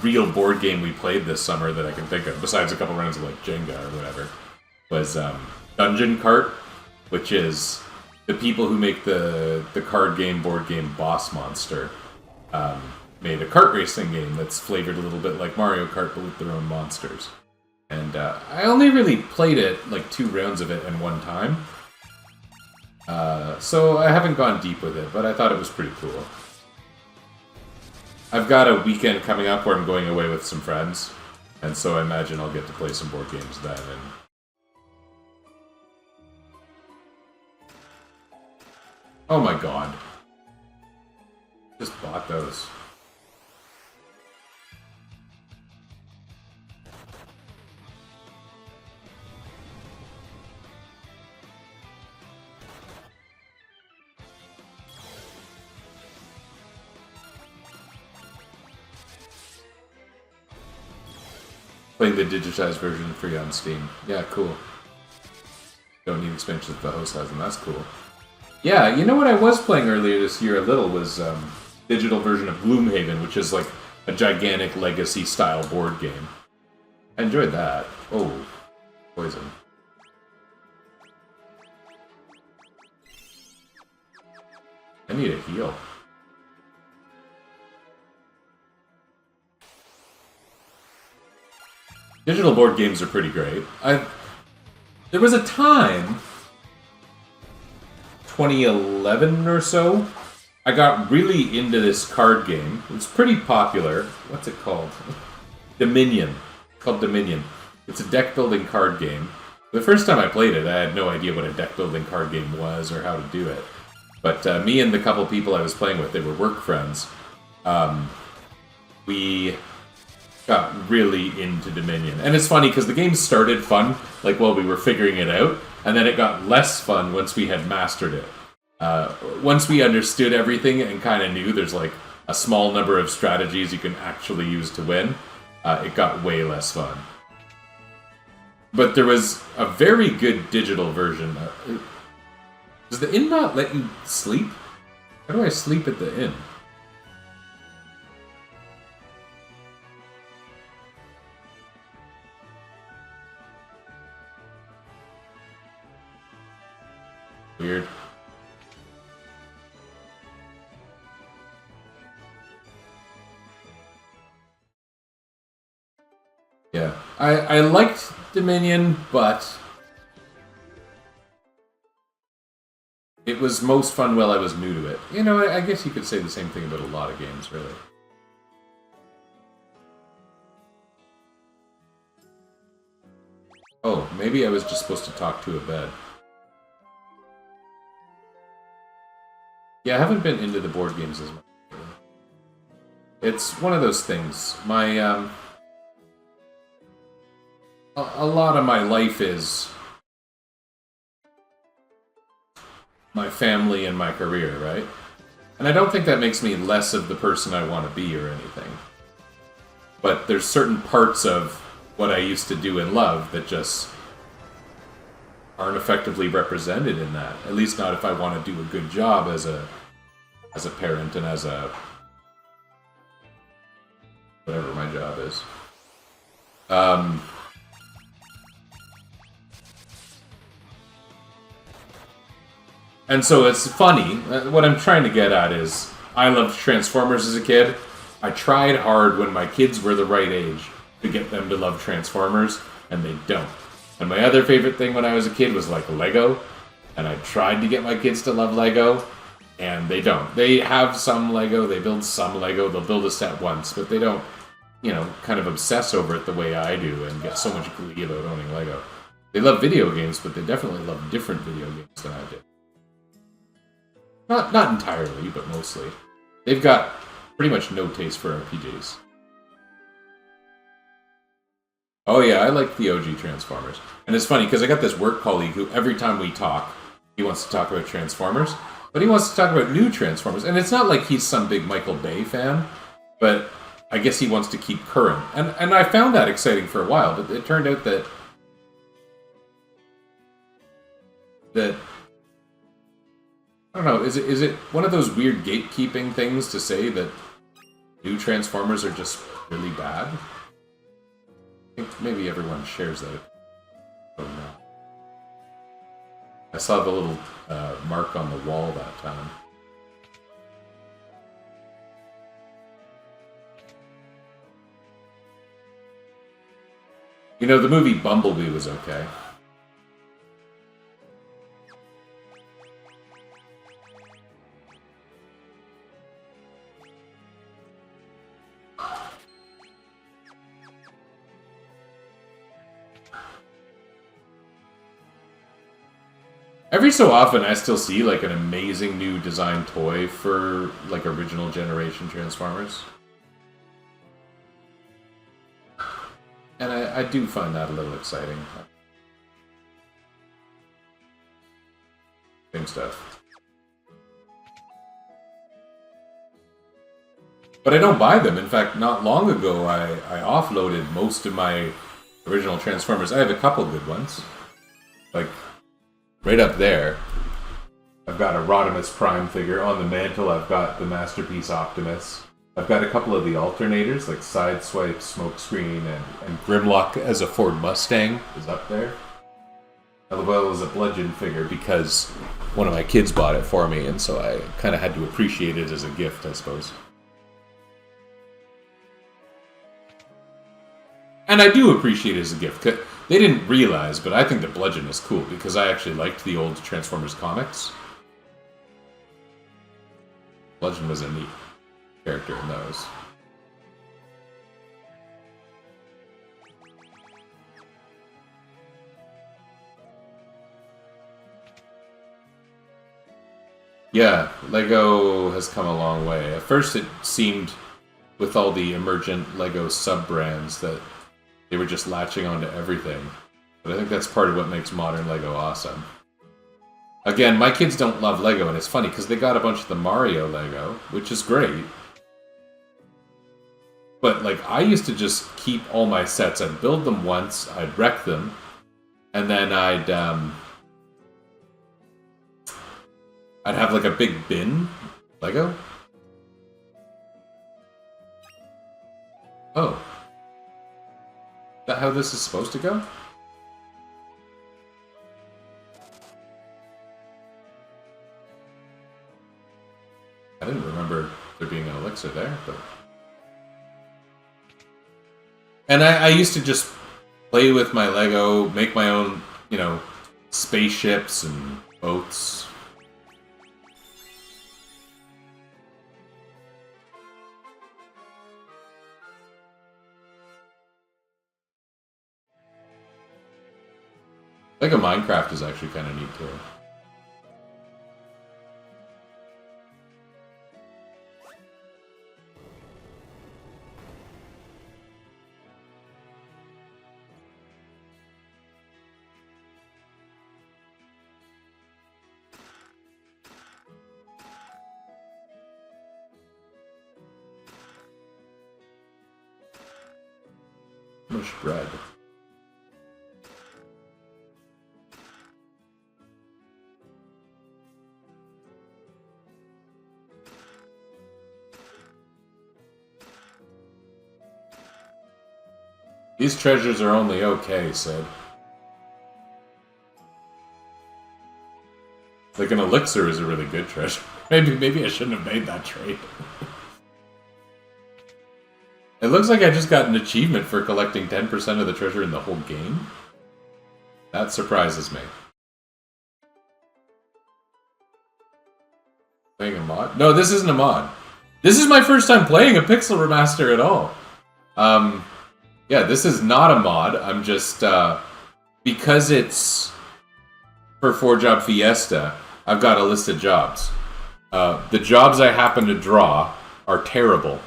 real board game we played this summer that I can think of, besides a couple rounds of, like, Jenga or whatever, was, Dungeon Cart, which is the people who make the card game, board game Boss Monster, made a kart racing game that's flavored a little bit like Mario Kart, but with their own monsters. And I only really played it, like 2 rounds of it in one time. So I haven't gone deep with it, but I thought it was pretty cool. I've got a weekend coming up where I'm going away with some friends, and so I imagine I'll get to play some board games then. And oh my god. Just bought those. Playing the digitized version free on Steam. Yeah, cool. Don't need expansions the host has, and that's cool. Yeah, you know what I was playing earlier this year a little was digital version of Gloomhaven, which is like a gigantic legacy-style board game. I enjoyed that. Oh, poison. I need a heal. Digital board games are pretty great. There was a time, 2011 or so, I got really into this card game. It's pretty popular. What's it called? Dominion. It's called Dominion. It's a deck building card game. The first time I played it, I had no idea what a deck building card game was or how to do it. But me and the couple people I was playing with, they were work friends. We got really into Dominion. And it's funny because the game started fun, like while we were figuring it out, and then it got less fun once we had mastered it. Once we understood everything and kind of knew there's like a small number of strategies you can actually use to win, it got way less fun. But there was a very good digital version. Does the inn not let you sleep? How do I sleep at the inn? Weird. Yeah. I liked Dominion, but it was most fun while I was new to it. You know, I guess you could say the same thing about a lot of games, really. Oh, maybe I was just supposed to talk to a bed. Yeah, I haven't been into the board games as much. It's one of those things. My, a lot of my life is my family and my career, right? And I don't think that makes me less of the person I want to be or anything. But there's certain parts of what I used to do and love that just aren't effectively represented in that. At least not if I want to do a good job as a parent and as a whatever my job is. And so it's funny. What I'm trying to get at is I loved Transformers as a kid. I tried hard when my kids were the right age to get them to love Transformers, and they don't. And my other favorite thing when I was a kid was like Lego, and I tried to get my kids to love Lego, and they don't. They have some Lego, they build some Lego, they'll build a set once, but they don't, you know, kind of obsess over it the way I do and get so much glee about owning Lego. They love video games, but they definitely love different video games than I did. Not entirely, but mostly. They've got pretty much no taste for RPGs. Oh yeah, I like the OG Transformers. And it's funny, because I got this work colleague who every time we talk, he wants to talk about Transformers, but he wants to talk about new Transformers. And it's not like he's some big Michael Bay fan, but I guess he wants to keep current. And I found that exciting for a while, but it turned out that I don't know, is it one of those weird gatekeeping things to say that new Transformers are just really bad? I think maybe everyone shares that. I don't know. I saw the little mark on the wall that time. You know, the movie Bumblebee was okay. Every so often, I still see like an amazing new design toy for like original generation Transformers, and I do find that a little exciting. Same stuff, but I don't buy them. In fact, not long ago, I offloaded most of my original Transformers. I have a couple good ones, like. Right up there, I've got a Rodimus Prime figure. On the mantle, I've got the Masterpiece Optimus. I've got a couple of the alternators, like Sideswipe, Smokescreen, and Grimlock as a Ford Mustang is up there. As well as a Bludgeon figure, because one of my kids bought it for me, and so I kind of had to appreciate it as a gift, I suppose. And I do appreciate it as a gift. They didn't realize, but I think the Bludgeon is cool because I actually liked the old Transformers comics. Bludgeon was a neat character in those. Yeah, Lego has come a long way. At first it seemed, with all the emergent Lego sub-brands, that they were just latching onto everything. But I think that's part of what makes modern Lego awesome. Again, my kids don't love Lego, and it's funny, because they got a bunch of the Mario Lego, which is great. But, like, I used to just keep all my sets. I'd build them once, I'd wreck them, and then I'd have, like, a big bin Lego. Oh. Is that how this is supposed to go? I didn't remember there being an elixir there, but... And I used to just play with my Lego, make my own, you know, spaceships and boats. Lego Minecraft is actually kind of neat too. Much bread. These treasures are only okay, Sid. Like an elixir is a really good treasure. Maybe I shouldn't have made that trade. It looks like I just got an achievement for collecting 10% of the treasure in the whole game. That surprises me. Playing a mod? No, this isn't a mod. This is my first time playing a Pixel Remaster at all. Yeah, this is not a mod. I'm just, because it's for 4-job Fiesta, I've got a list of jobs. The jobs I happen to draw are terrible.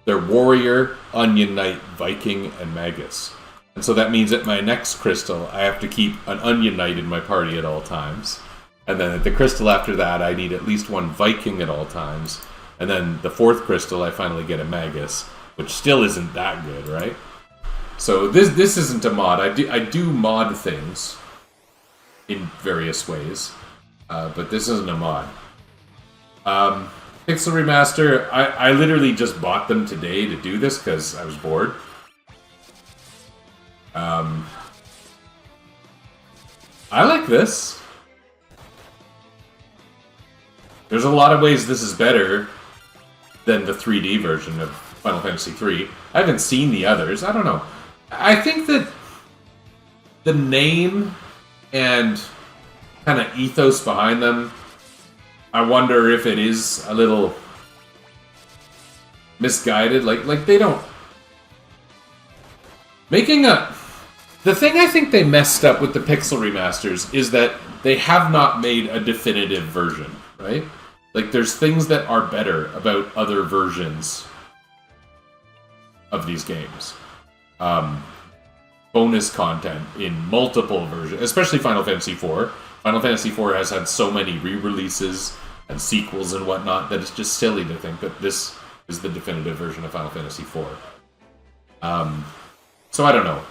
They're Warrior, Onion Knight, Viking, and Magus. And so that means at my next crystal, I have to keep an Onion Knight in my party at all times. And then at the crystal after that, I need at least one Viking at all times. And then the 4th crystal, I finally get a Magus, which still isn't that good, right? So this isn't a mod. I do mod things in various ways, but this isn't a mod. Pixel Remaster, I literally just bought them today to do this because I was bored. I like this. There's a lot of ways this is better than the 3D version of Final Fantasy III. I haven't seen the others. I don't know. I think that the name and kind of ethos behind them, I wonder if it is a little misguided. Like they don't... The thing I think they messed up with the Pixel Remasters is that they have not made a definitive version, right? Like, there's things that are better about other versions of these games. Bonus content in multiple versions, especially Final Fantasy IV. Final Fantasy IV has had so many re-releases and sequels and whatnot that it's just silly to think that this is the definitive version of Final Fantasy IV. So I don't know.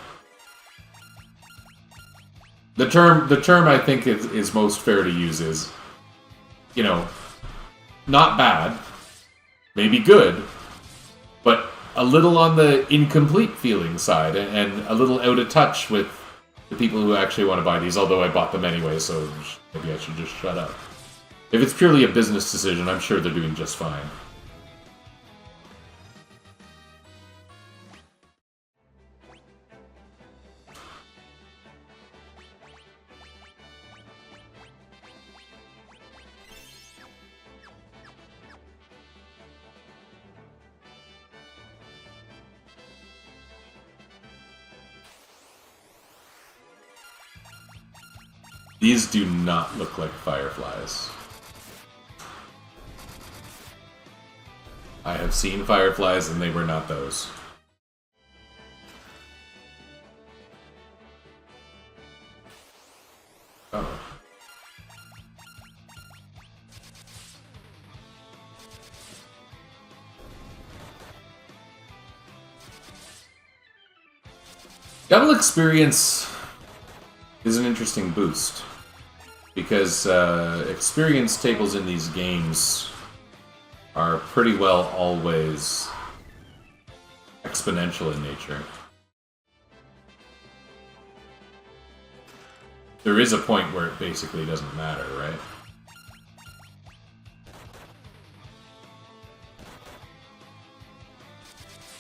The term I think is most fair to use is, you know, not bad, maybe good, but a little on the incomplete feeling side, and a little out of touch with the people who actually want to buy these, although I bought them anyway, so maybe I should just shut up. If it's purely a business decision, I'm sure they're doing just fine. These do not look like fireflies. I have seen fireflies and they were not those. Oh. Double experience is an interesting boost, because experience tables in these games are pretty well always exponential in nature. There is a point where it basically doesn't matter, right?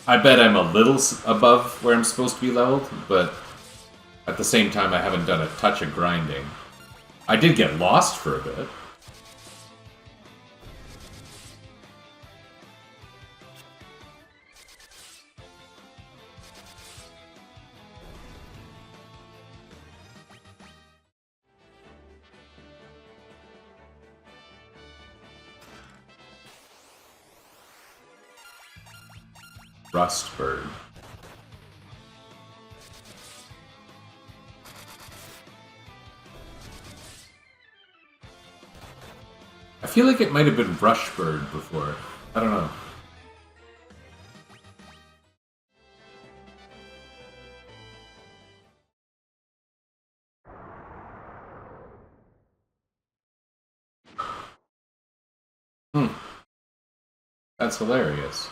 I bet I'm a little above where I'm supposed to be leveled, but at the same time I haven't done a touch of grinding. I did get lost for a bit. Rustbird. I feel like it might have been Rushbird before. I don't know. That's hilarious.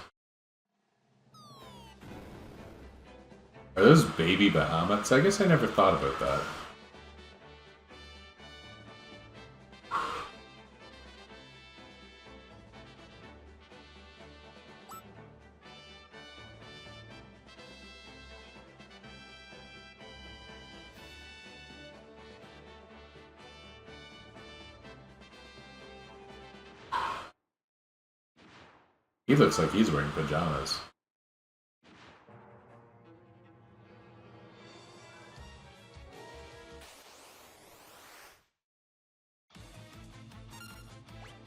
Are those baby Bahamut's? I guess I never thought about that. He looks like he's wearing pajamas.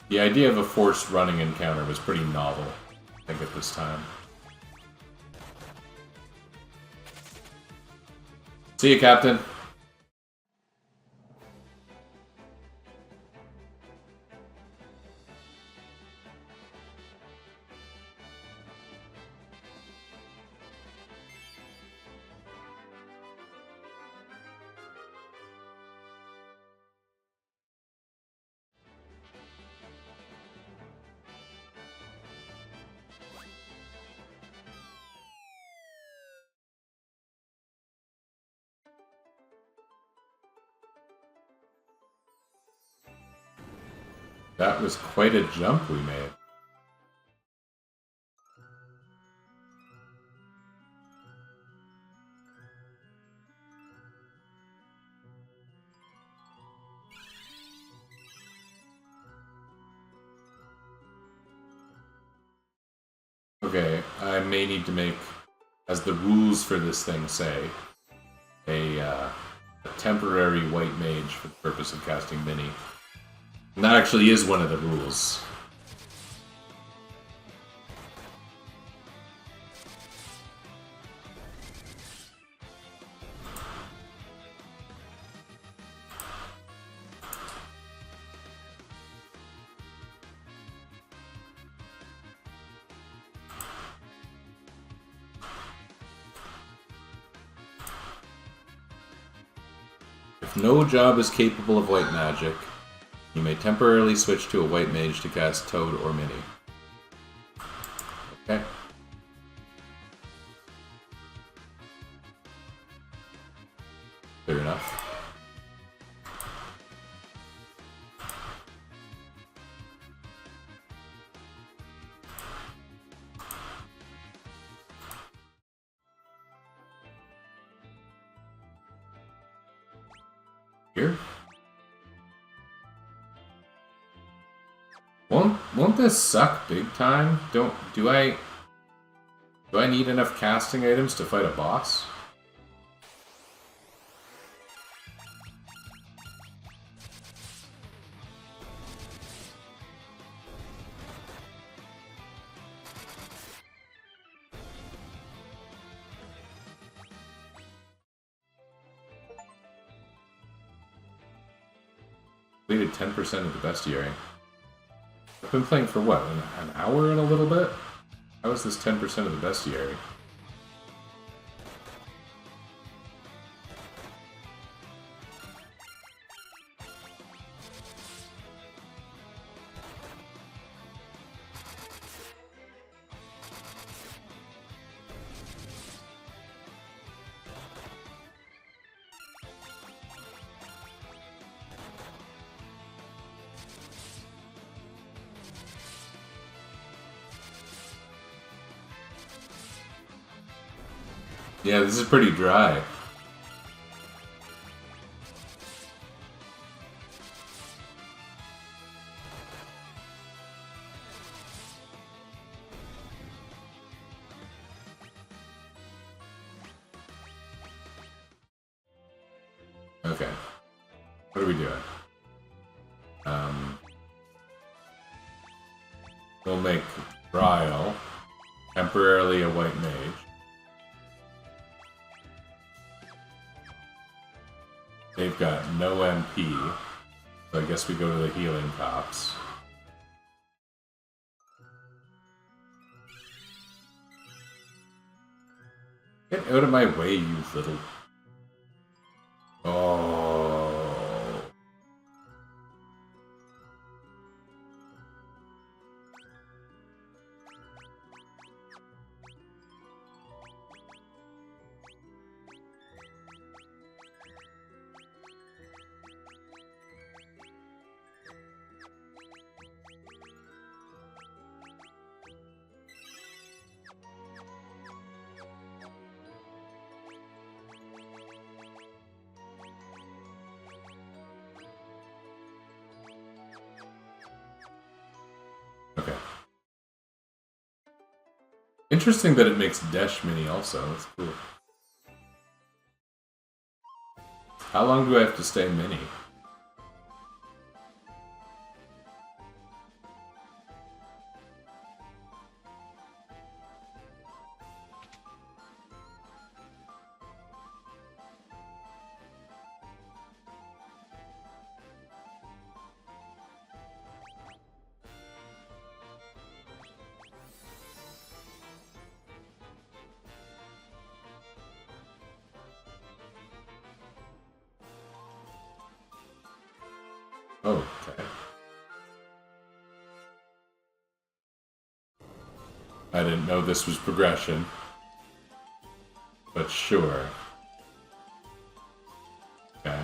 The idea of a forced running encounter was pretty novel, I think, at this time. See you, Captain. That was quite a jump we made. Okay, I may need to make, as the rules for this thing say, a temporary white mage for the purpose of casting Mini. And that actually is one of the rules. If no job is capable of white magic, you may temporarily switch to a white mage to cast Toad or Mini. Okay. Fair enough. Here? Won't this suck big time? Do I need enough casting items to fight a boss? completed 10% of the bestiary. I've been playing for what, an hour and a little bit? How is this 10% of the bestiary? Yeah, this is pretty dry. Okay. What are we doing? We'll make Ryle temporarily a white mage. They've got no MP, so I guess we go to the healing cops. Get out of my way, you little... Oh... Okay. Interesting that it makes Desh Mini also. That's cool. How long do I have to stay Mini? Oh, okay. I didn't know this was progression. But sure. Okay.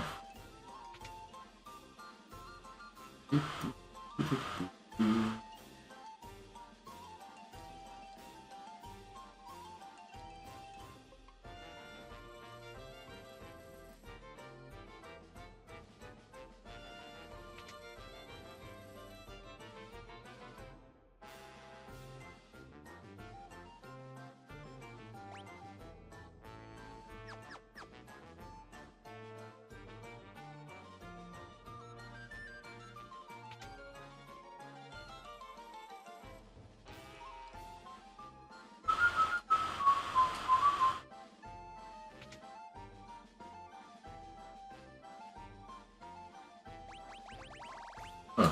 Huh.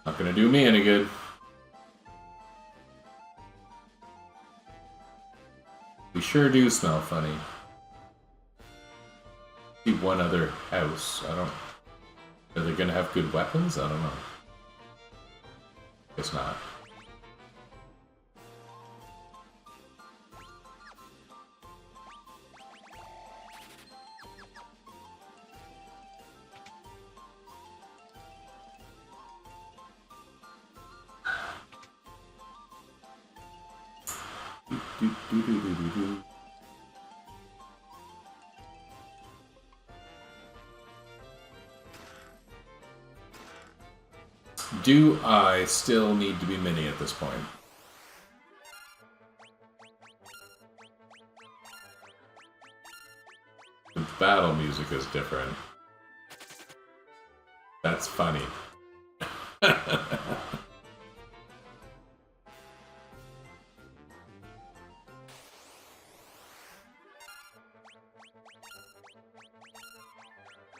Not gonna do me any good. We sure do smell funny. See one other house. I don't... Are they gonna have good weapons? I don't know. Guess not. Do I still need to be Mini at this point? The battle music is different. That's funny.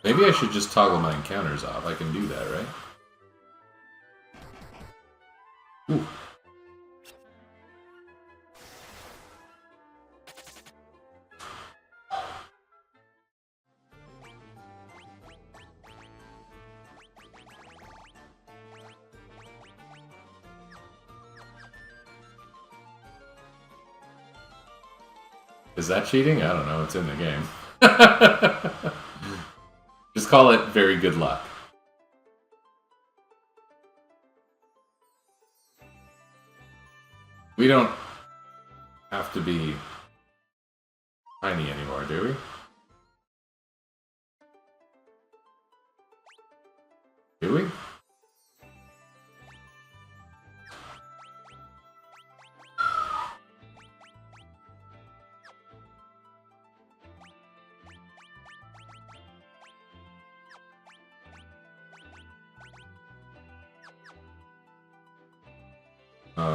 Maybe I should just toggle my encounters off. I can do that, right? Ooh. Is that cheating? I don't know. It's in the game. Just call it very good luck. We don't have to be tiny anymore, do we? Do we?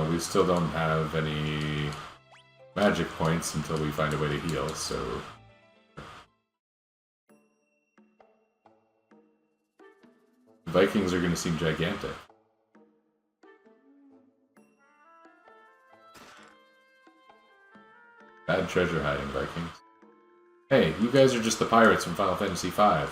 We still don't have any magic points until we find a way to heal, so... Vikings are going to seem gigantic. Bad treasure hiding, Vikings. Hey, you guys are just the pirates from Final Fantasy V.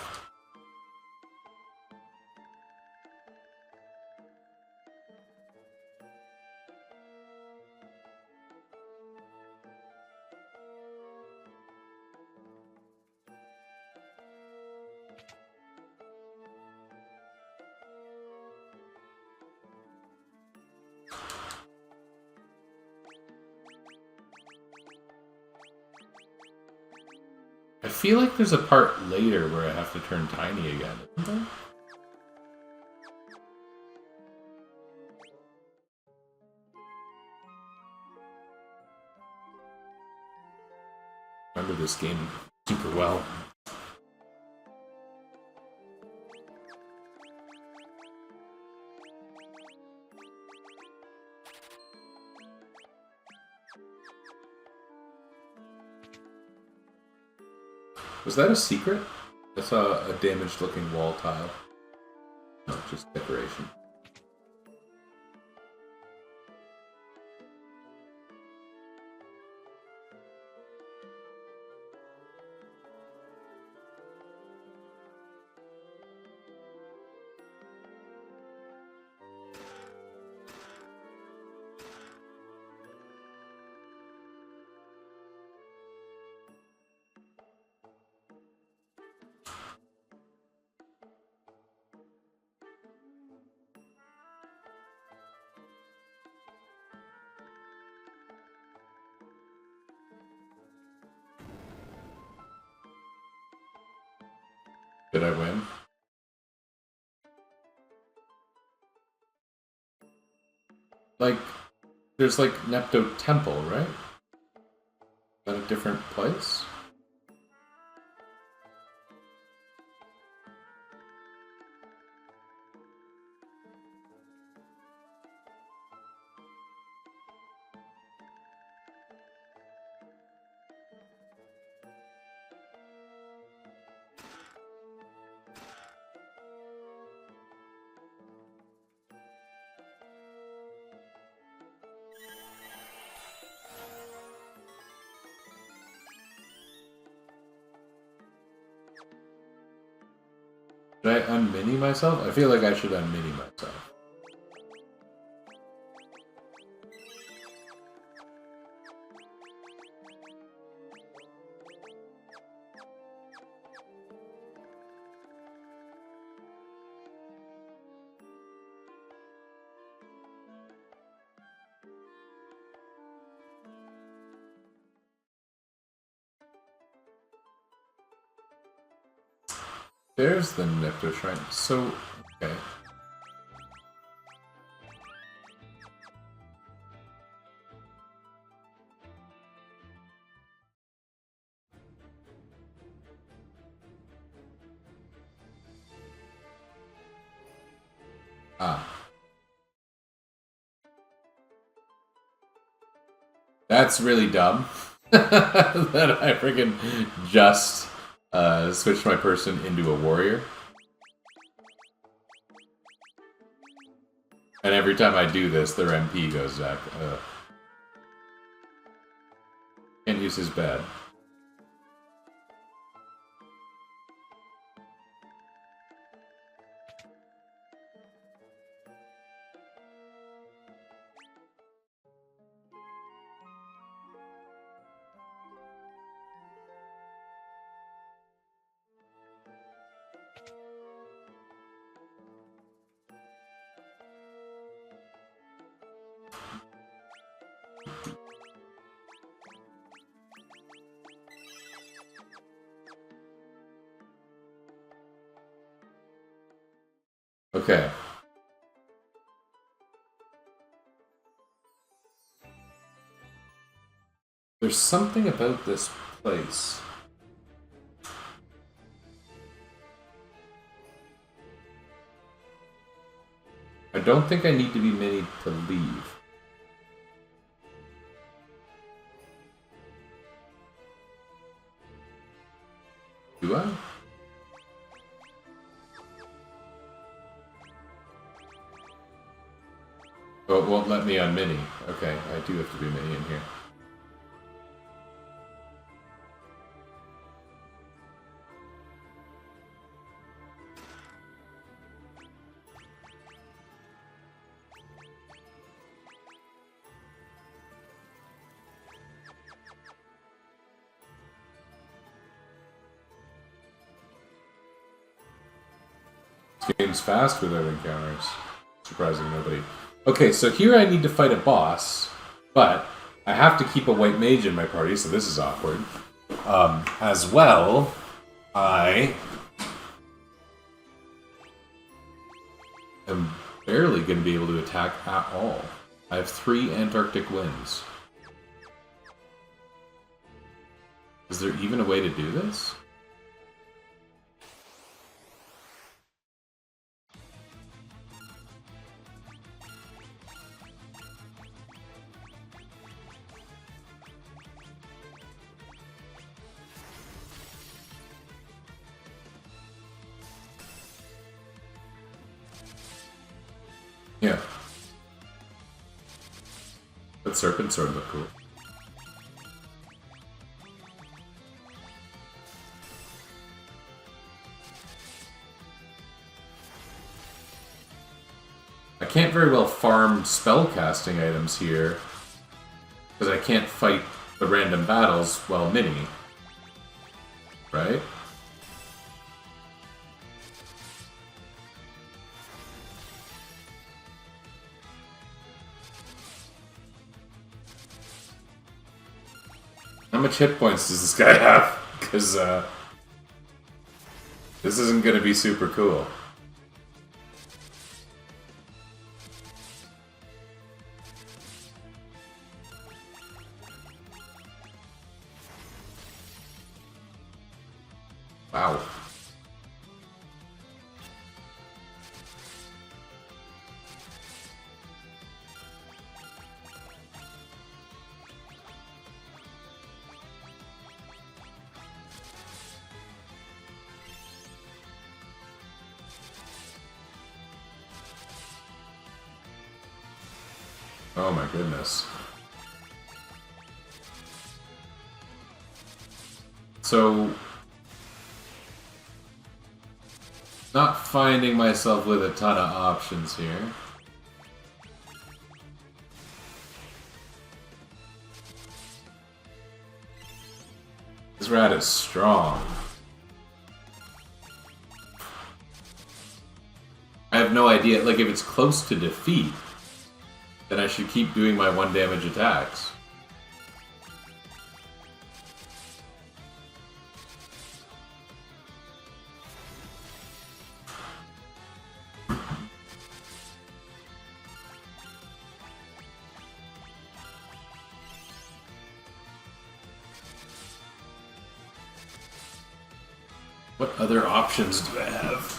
I feel like there's a part later where I have to turn tiny again, isn't there? Remember this game super well. Was that a secret? I saw a damaged looking wall tile. No, just decoration. Did I win? Like, there's like Nepto Temple, right? Is that a different place? Should I unmini myself? I feel like I should unmini myself. There's the Nectar Shrine. So, okay. Ah. That's really dumb. That I freaking just switch my person into a warrior. And every time I do this, their MP goes back. Can't use his bad. Okay. There's something about this place. I don't think I need to be many to leave. Do I? Oh, it won't let me on mini. Okay, I do have to be mini in here. This game's fast without encounters. Surprising nobody. Okay, so here I need to fight a boss, but I have to keep a white mage in my party, so this is awkward. As well, I am barely going to be able to attack at all. I have 3 Antarctic winds. Is there even a way to do this? Yeah. That serpent sword looked cool. I can't very well farm spellcasting items here because I can't fight the random battles while mini. Right? How much hit points does this guy have? Because this isn't going to be super cool. Wow. Oh my goodness. So, not finding myself with a ton of options here. This rat is strong. I have no idea, like if it's close to defeat, then I should keep doing my 1 damage attacks. What other options do I have?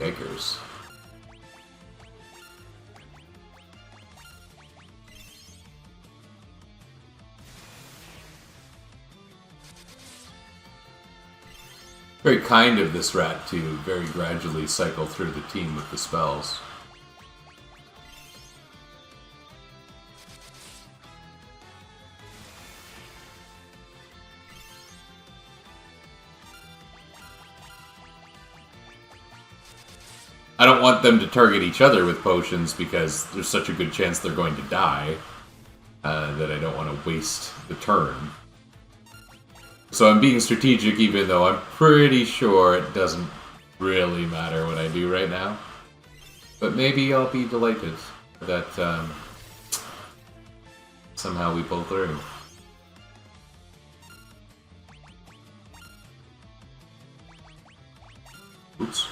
Beggars. Very kind of this rat to very gradually cycle through the team with the spells. I don't want them to target each other with potions because there's such a good chance they're going to die that I don't want to waste the turn. So I'm being strategic even though I'm pretty sure it doesn't really matter what I do right now. But maybe I'll be delighted that somehow we pull through. Oops.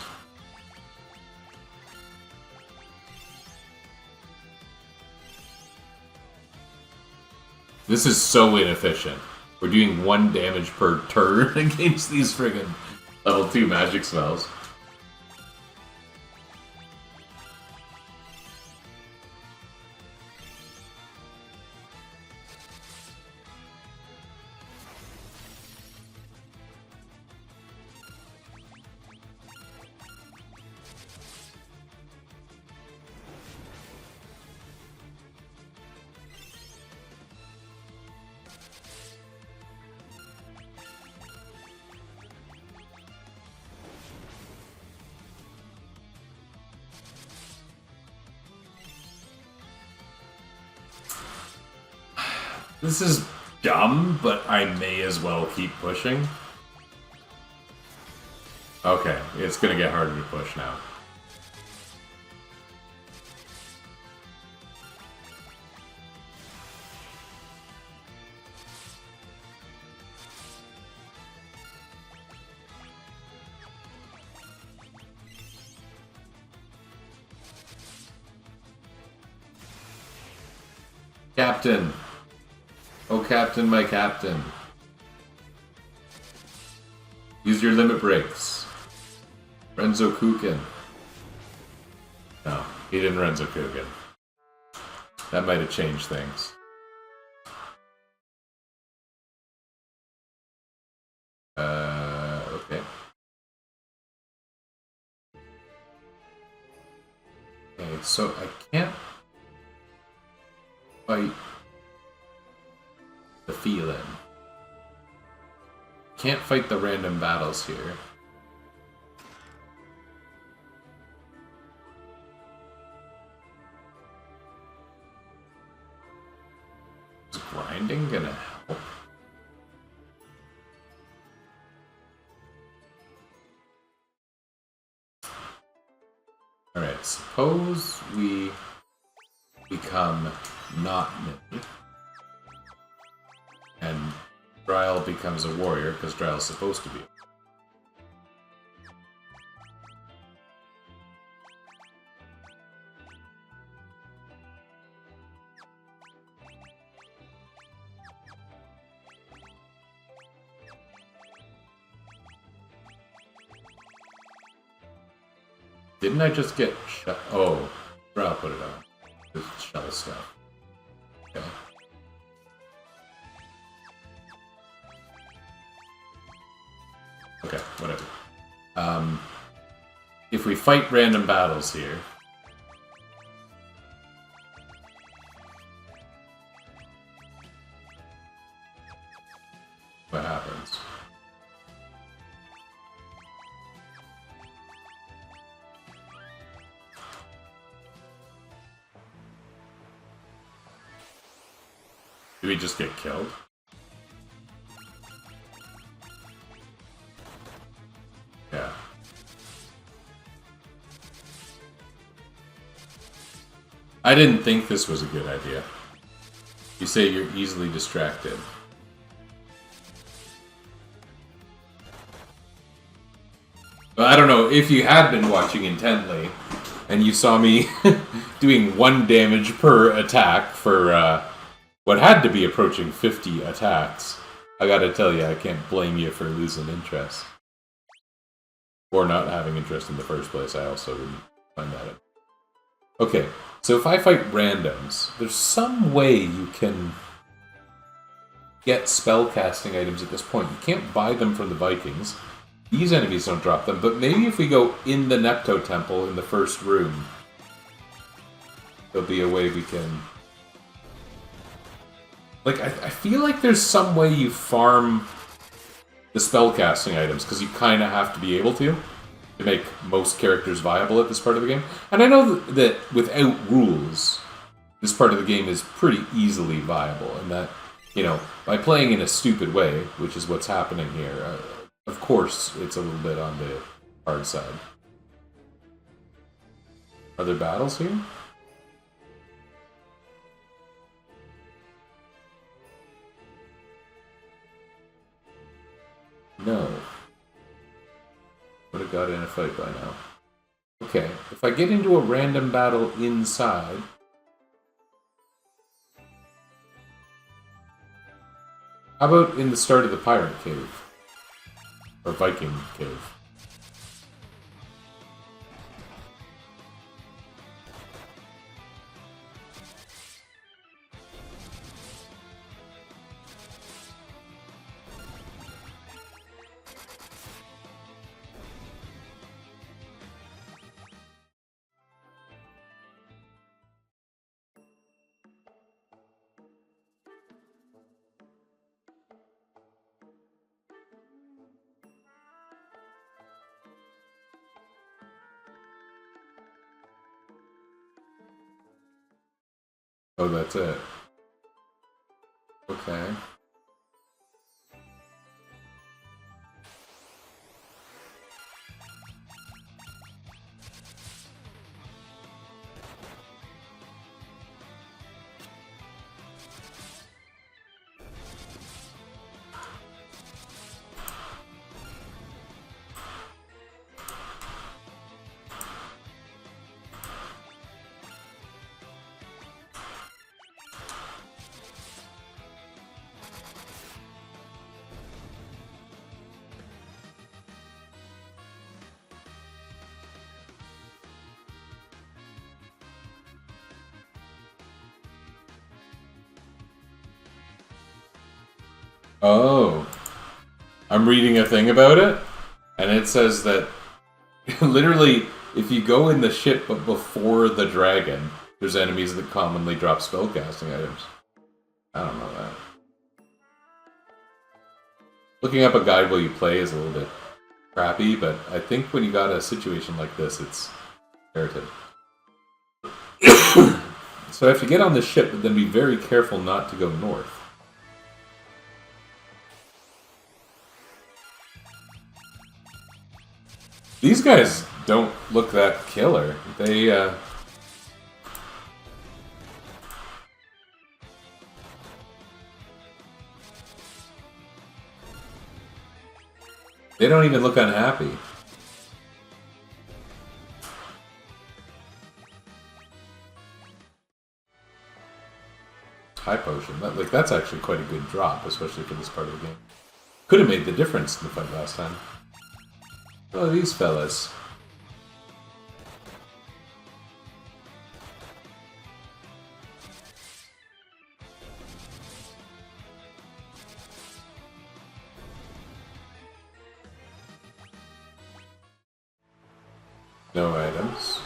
This is so inefficient. We're doing 1 damage per turn against these friggin' level 2 magic spells. This is dumb, but I may as well keep pushing. Okay, it's gonna get harder to push now. Captain! Oh, Captain, my Captain. Use your limit breaks. Renzo Kukin. No, he didn't Renzo Kukin. That might have changed things. Okay. Okay, so I can't fight the feeling. Can't fight the random battles here. Is grinding gonna help? Alright, suppose we become not mini. And Dryle becomes a warrior, because Dryle's supposed to be. Didn't I just get oh, Dryle put it on. Just shell stuff. Okay. Okay, whatever. If we fight random battles here... what happens? Do we just get killed? Yeah. I didn't think this was a good idea. You say you're easily distracted. Well, I don't know, if you had been watching intently, and you saw me doing 1 damage per attack for what had to be approaching 50 attacks, I gotta tell you, I can't blame you for losing interest. or not having interest in the first place, I also wouldn't find that. Okay, so if I fight randoms, there's some way you can get spellcasting items at this point. You can't buy them from the Vikings. These enemies don't drop them, but maybe if we go in the Nepto Temple in the first room, there'll be a way we can... Like, I feel like there's some way you farm the spellcasting items, because you kind of have to be able to make most characters viable at this part of the game. And I know that without rules, this part of the game is pretty easily viable, and that, you know, by playing in a stupid way, which is what's happening here, of course it's a little bit on the hard side. Are there battles here? No. Would have got in a fight by now. Okay, if I get into a random battle inside... How about in the start of the Pirate Cave? Or Viking Cave? Oh, that's it. Okay. Oh. I'm reading a thing about it, and it says that literally, if you go in the ship but before the dragon, there's enemies that commonly drop spellcasting items. I don't know that. Looking up a guide while you play is a little bit crappy, but I think when you got a situation like this, it's imperative. So I have to get on the ship, but then be very careful not to go north. These guys don't look that killer. They don't even look unhappy. High potion. That's actually quite a good drop, especially for this part of the game. Could have made the difference in the fight last time. Oh, these fellas. No items.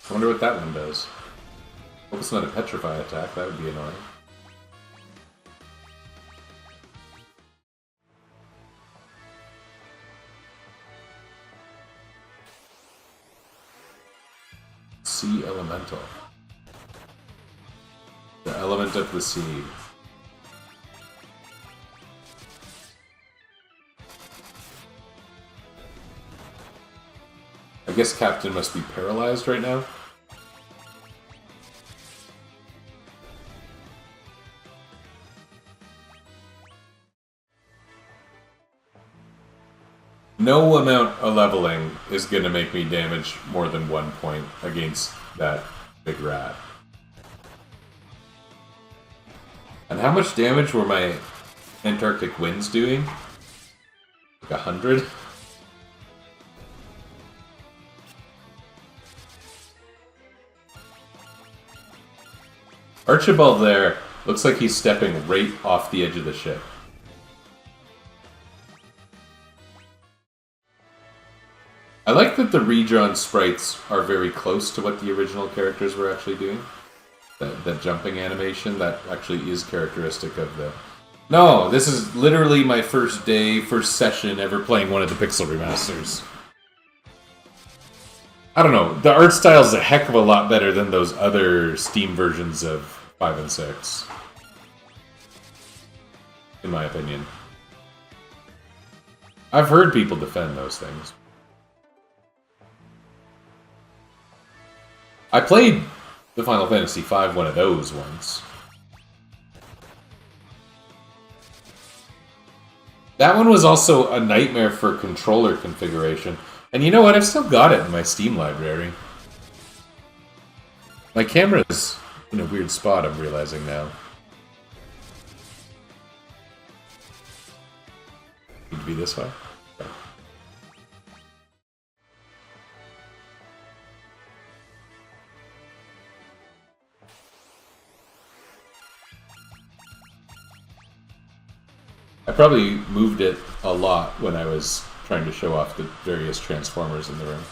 I wonder what that one does. Hope it's not a petrify attack, that would be annoying. Sea Elemental. The element of the sea. I guess Captain must be paralyzed right now. No amount of leveling is going to make me damage more than 1 point against that big rat. And how much damage were my Antarctic winds doing? Like 100? Archibald there looks like he's stepping right off the edge of the ship. I like that the redrawn sprites are very close to what the original characters were actually doing. That jumping animation, that actually is characteristic of the... No, this is literally my first session ever playing one of the Pixel remasters. I don't know, the art style is a heck of a lot better than those other Steam versions of 5 and 6. In my opinion. I've heard people defend those things. I played the Final Fantasy V one of those once. That one was also a nightmare for controller configuration. And you know what? I've still got it in my Steam library. My camera's in a weird spot, I'm realizing now. Need to be this way? Okay. I probably moved it a lot when I was trying to show off the various Transformers in the room.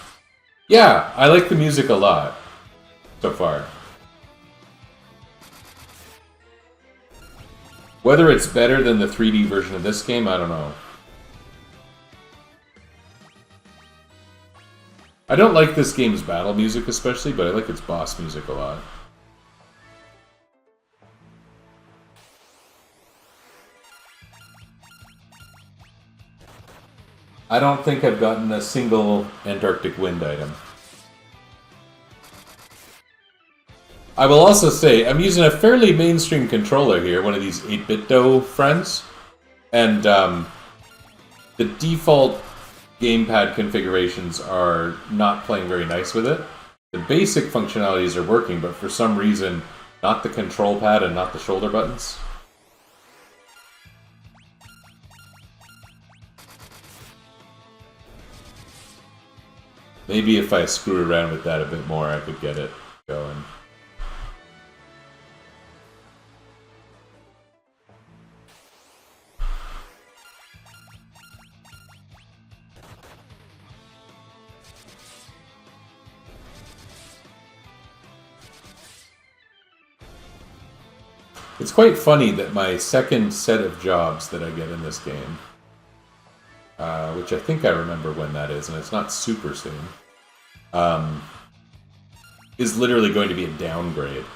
Yeah, I like the music a lot so far. Whether it's better than the 3D version of this game, I don't know. I don't like this game's battle music especially, but I like its boss music a lot. I don't think I've gotten a single Antarctic wind item. I will also say, I'm using a fairly mainstream controller here, one of these 8BitDo friends, and the default gamepad configurations are not playing very nice with it. The basic functionalities are working, but for some reason, not the control pad and not the shoulder buttons. Maybe if I screw around with that a bit more, I could get it going. It's quite funny that my second set of jobs that I get in this game, which I think I remember when that is, and it's not super soon, is literally going to be a downgrade.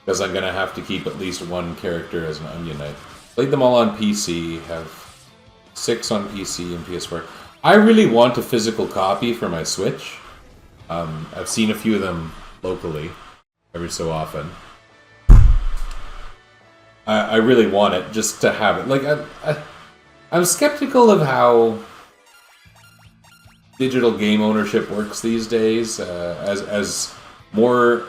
Because I'm going to have to keep at least one character as an Onion Knight. Played them all on PC, have 6 on PC and PS4. I really want a physical copy for my Switch. I've seen a few of them locally, every so often. I really want it, just to have it. Like, I'm skeptical of how digital game ownership works these days. As more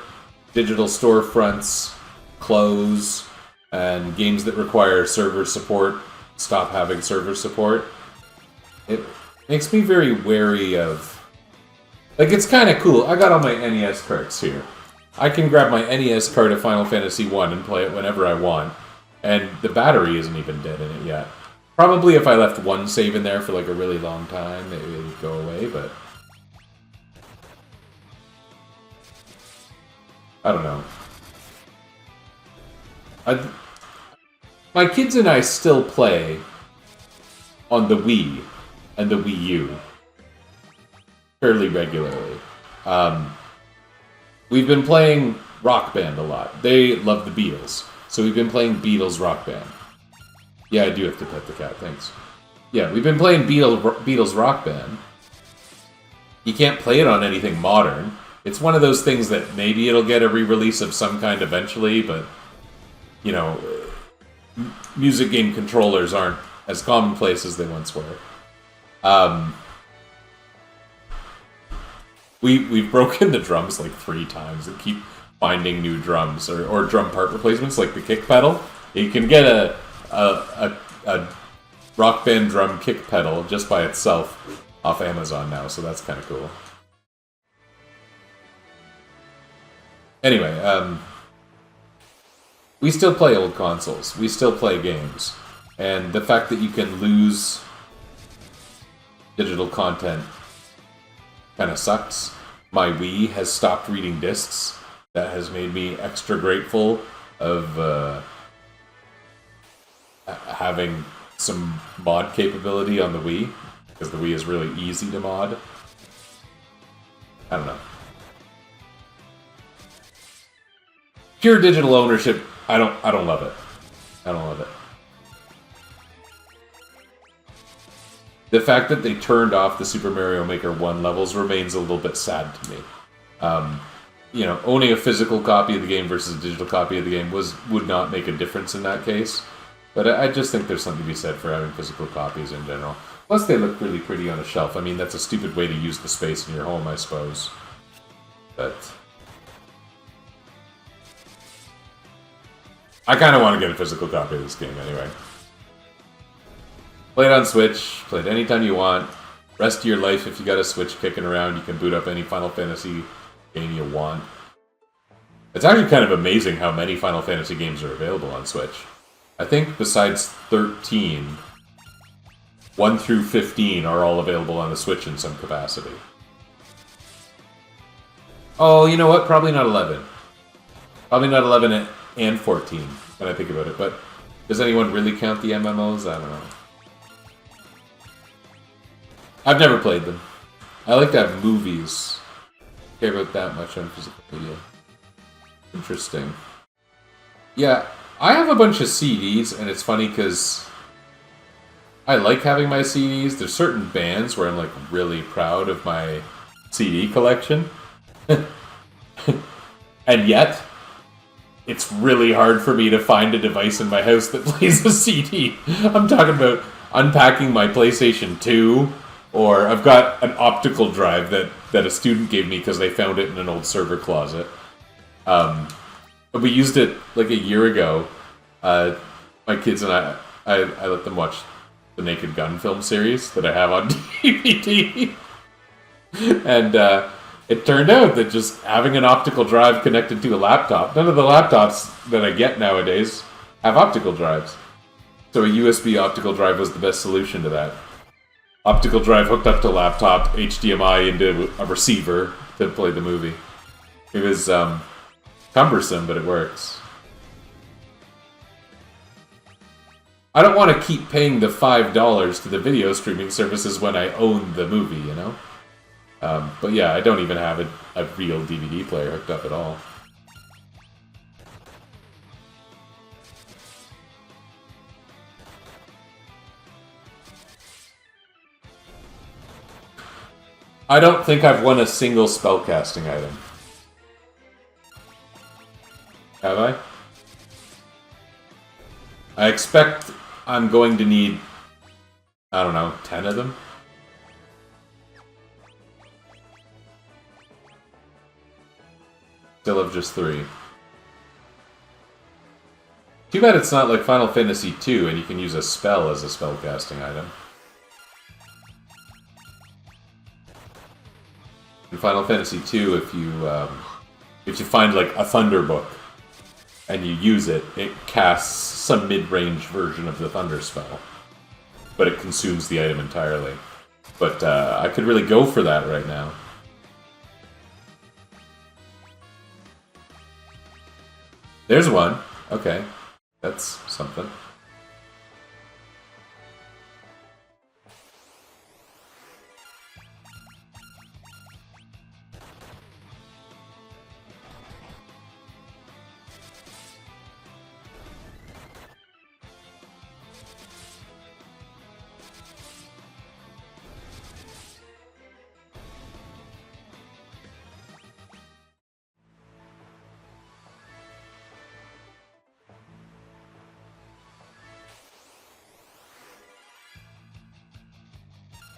digital storefronts close and games that require server support stop having server support, it makes me very wary of... Like, it's kind of cool. I got all my NES carts here. I can grab my NES cart of Final Fantasy I and play it whenever I want. And the battery isn't even dead in it yet. Probably if I left one save in there for like a really long time, it would go away, but... I don't know. My kids and I still play on the Wii and the Wii U fairly regularly. We've been playing Rock Band a lot. They love the Beatles. So we've been playing Beatles Rock Band. Yeah, I do have to pet the cat, thanks. Yeah, we've been playing Beatles Rock Band. You can't play it on anything modern. It's one of those things that maybe it'll get a re-release of some kind eventually, but, you know, music game controllers aren't as commonplace as they once were. We've broken the drums like 3 times and keep finding new drums or drum part replacements like the kick pedal. You can get a Rock Band drum kick pedal just by itself off Amazon now, so that's kind of cool. Anyway, we still play old consoles. We still play games. And the fact that you can lose digital content kind of sucks. My Wii has stopped reading discs. That has made me extra grateful of having some mod capability on the Wii, because the Wii is really easy to mod. I don't know. Pure digital ownership, I don't love it. I don't love it. The fact that they turned off the Super Mario Maker 1 levels remains a little bit sad to me. You know, owning a physical copy of the game versus a digital copy of the game would not make a difference in that case. But I just think there's something to be said for having physical copies in general. Plus, they look really pretty on a shelf. I mean, that's a stupid way to use the space in your home, I suppose. But I kind of want to get a physical copy of this game anyway. Play it on Switch, play it anytime you want. Rest of your life, if you got a Switch kicking around, you can boot up any Final Fantasy game you want. It's actually kind of amazing how many Final Fantasy games are available on Switch. I think besides 13, 1 through 15 are all available on the Switch in some capacity. Oh, you know what? Probably not 11. Probably not 11 and 14, when I think about it. But does anyone really count the MMOs? I don't know. I've never played them. I like to have movies. I care about that much on physical media. Interesting. Yeah, I have a bunch of CDs, and it's funny because I like having my CDs. There's certain bands where I'm like really proud of my CD collection. And yet, it's really hard for me to find a device in my house that plays a CD. I'm talking about unpacking my PlayStation 2, or I've got an optical drive that a student gave me because they found it in an old server closet. We used it like a year ago. My kids and I let them watch the Naked Gun film series that I have on DVD. And it turned out that just having an optical drive connected to a laptop, none of the laptops that I get nowadays have optical drives. So a USB optical drive was the best solution to that. Optical drive hooked up to laptop, HDMI into a receiver to play the movie. It was cumbersome, but it works. I don't want to keep paying the $5 to the video streaming services when I own the movie, you know? But yeah, I don't even have a real DVD player hooked up at all. I don't think I've won a single spellcasting item. Have I? I expect I'm going to need, I don't know, 10 of them? Still have just 3. Too bad it's not like Final Fantasy II and you can use a spell as a spellcasting item. In Final Fantasy II, if you find like a Thunder Book and you use it, it casts some mid-range version of the Thunder spell, but it consumes the item entirely. But I could really go for that right now. There's one. Okay, that's something.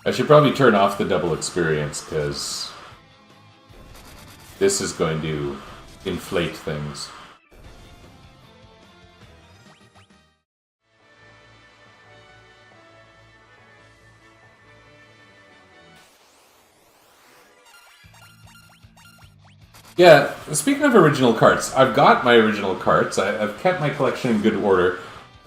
I should probably turn off the double experience, because this is going to inflate things. Yeah, speaking of original carts, I've got my original carts. I've kept my collection in good order.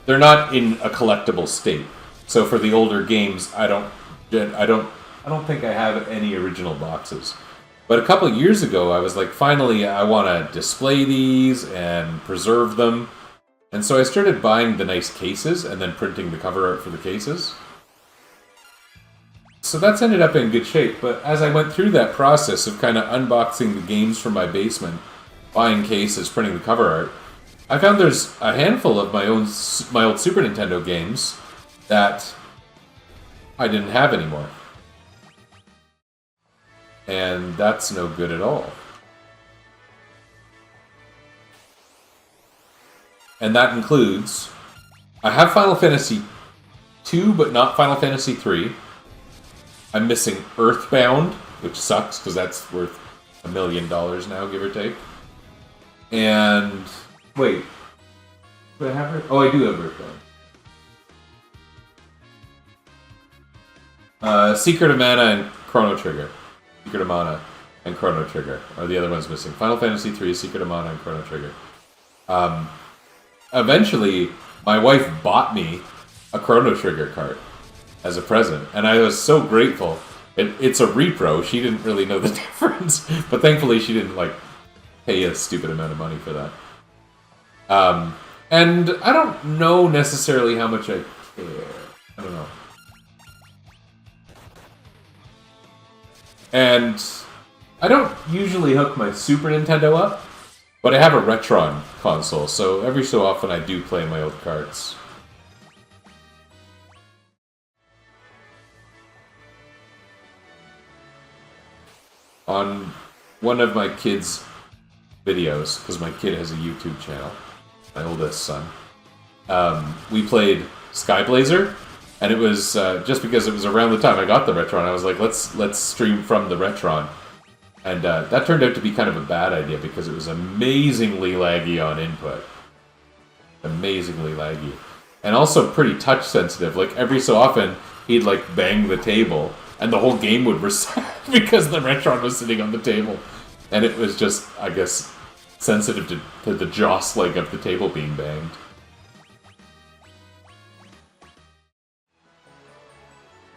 They're not in a collectible state. So for the older games, I don't think I have any original boxes. But a couple of years ago, I was like, finally, I want to display these and preserve them. And so I started buying the nice cases and then printing the cover art for the cases. So that's ended up in good shape, but as I went through that process of kind of unboxing the games from my basement, buying cases, printing the cover art, I found there's a handful of my old Super Nintendo games that I didn't have anymore. And that's no good at all. And that includes, I have Final Fantasy II, but not Final Fantasy III. I'm missing Earthbound, which sucks because that's worth $1 million now, give or take. And wait, do I have Earthbound? Oh, I do have Earthbound. Secret of Mana and Chrono Trigger. Secret of Mana and Chrono Trigger are the other ones missing. Final Fantasy III, Secret of Mana, and Chrono Trigger. Eventually, my wife bought me a Chrono Trigger cart as a present, and I was so grateful. It's a repro. She didn't really know the difference, but thankfully she didn't like pay a stupid amount of money for that. And I don't know necessarily how much I care. I don't know. And I don't usually hook my Super Nintendo up, but I have a Retron console, so every so often I do play my old carts. On one of my kids' videos, because my kid has a YouTube channel, my oldest son, we played Skyblazer, and it was just because it was around the time I got the Retron, I was like, let's stream from the Retron. And that turned out to be kind of a bad idea because it was amazingly laggy on input. Amazingly laggy. And also pretty touch sensitive. Like every so often, he'd like bang the table and the whole game would reset because the Retron was sitting on the table. And it was just, I guess, sensitive to the jostling of the table being banged.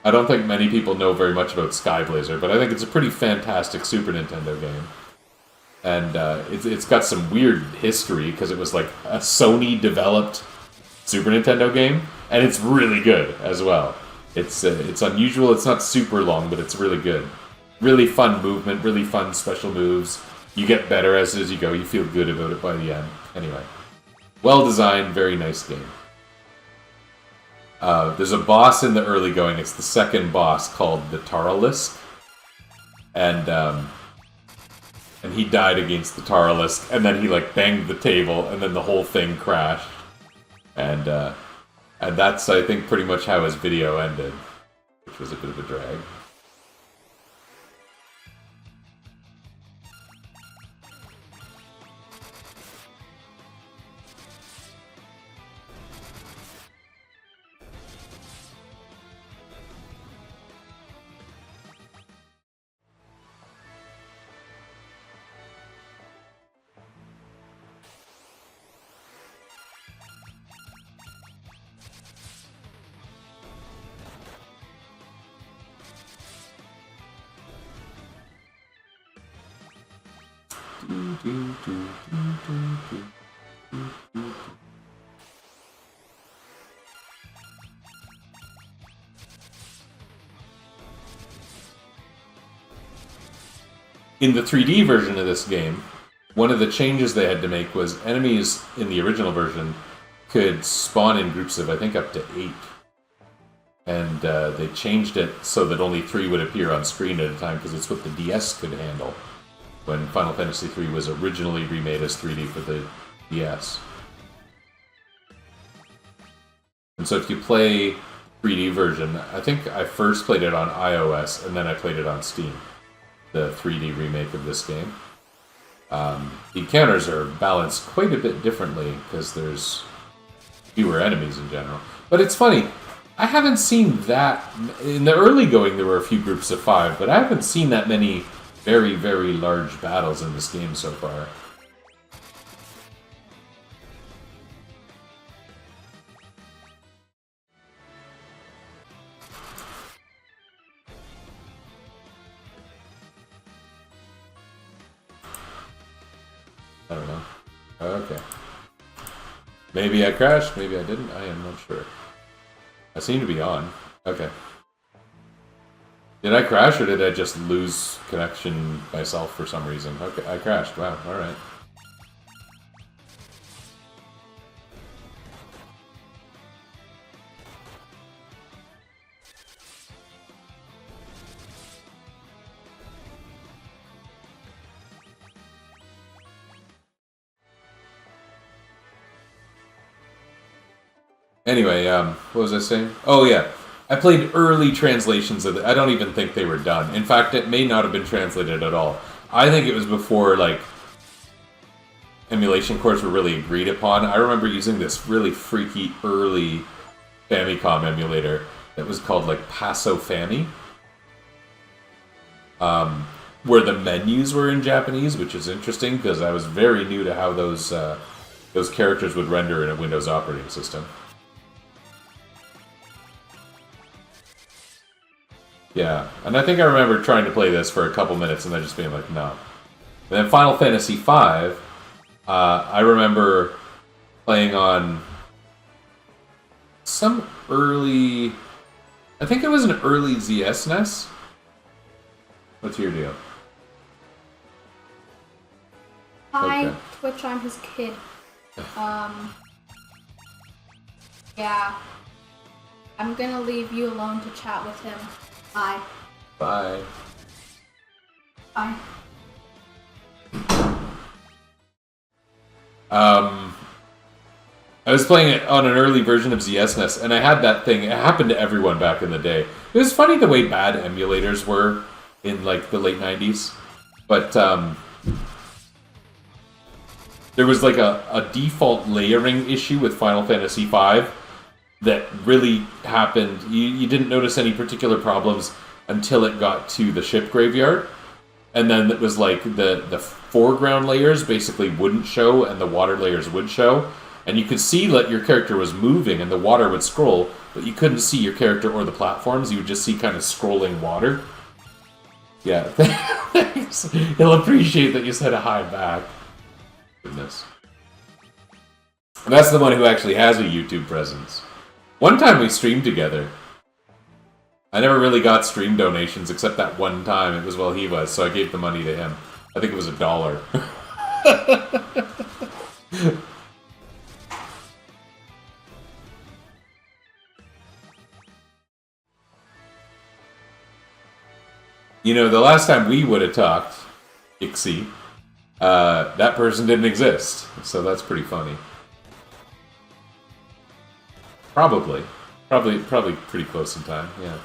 I don't think many people know very much about Skyblazer, but I think it's a pretty fantastic Super Nintendo game. And it's got some weird history, because it was like a Sony-developed Super Nintendo game, and it's really good as well. It's unusual, it's not super long, but it's really good. Really fun movement, really fun special moves. You get better as you go, you feel good about it by the end. Anyway, well-designed, very nice game. There's a boss in the early going, it's the second boss, called the Taralisk. And he died against the Taralisk, and then he like banged the table, and then the whole thing crashed. And that's, I think, pretty much how his video ended, which was a bit of a drag. In the 3D version of this game, one of the changes they had to make was enemies in the original version could spawn in groups of, I think, up to 8. And they changed it so that only 3 would appear on screen at a time, because it's what the DS could handle when Final Fantasy III was originally remade as 3D for the DS. And so if you play 3D version. I think I first played it on iOS, and then I played it on Steam. The 3D remake of this game. The encounters are balanced quite a bit differently, because there's fewer enemies in general. But it's funny, I haven't seen that... In the early going, there were a few groups of 5, but I haven't seen that many very, very large battles in this game so far. I don't know. Okay. Maybe I crashed, maybe I didn't, I am not sure. I seem to be on. Okay. Did I crash or did I just lose connection myself for some reason? Okay, I crashed. Wow, alright. Anyway, what was I saying? Oh yeah, I played early translations of it. I don't even think they were done. In fact, it may not have been translated at all. I think it was before, like, emulation cores were really agreed upon. I remember using this really freaky early Famicom emulator that was called, like, Paso Fami. Where the menus were in Japanese, which is interesting, because I was very new to how those characters would render in a Windows operating system. Yeah, and I think I remember trying to play this for a couple minutes and then just being like, no. And then Final Fantasy V, I remember playing on some early... I think it was an early ZSNES. What's your deal? Hi, Okay. Twitch, I'm his kid. Yeah. I'm gonna leave you alone to chat with him. Bye. Bye. Bye. I was playing it on an early version of ZSNES, and I had that thing. It happened to everyone back in the day. It was funny the way bad emulators were in, like, the late 90s. But, there was, like, a default layering issue with Final Fantasy V that really happened. You didn't notice any particular problems until it got to the ship graveyard. And then it was like the foreground layers basically wouldn't show and the water layers would show. And you could see that your character was moving and the water would scroll, but you couldn't see your character or the platforms. You would just see kind of scrolling water. Yeah, thanks. He'll appreciate that you said a hi back. Goodness. And that's the one who actually has a YouTube presence. One time we streamed together. I never really got stream donations except that one time. It was while he was, so I gave the money to him. I think it was $1. You know, the last time we would have talked, Ixie, that person didn't exist. So that's pretty funny. Probably pretty close in time, yeah.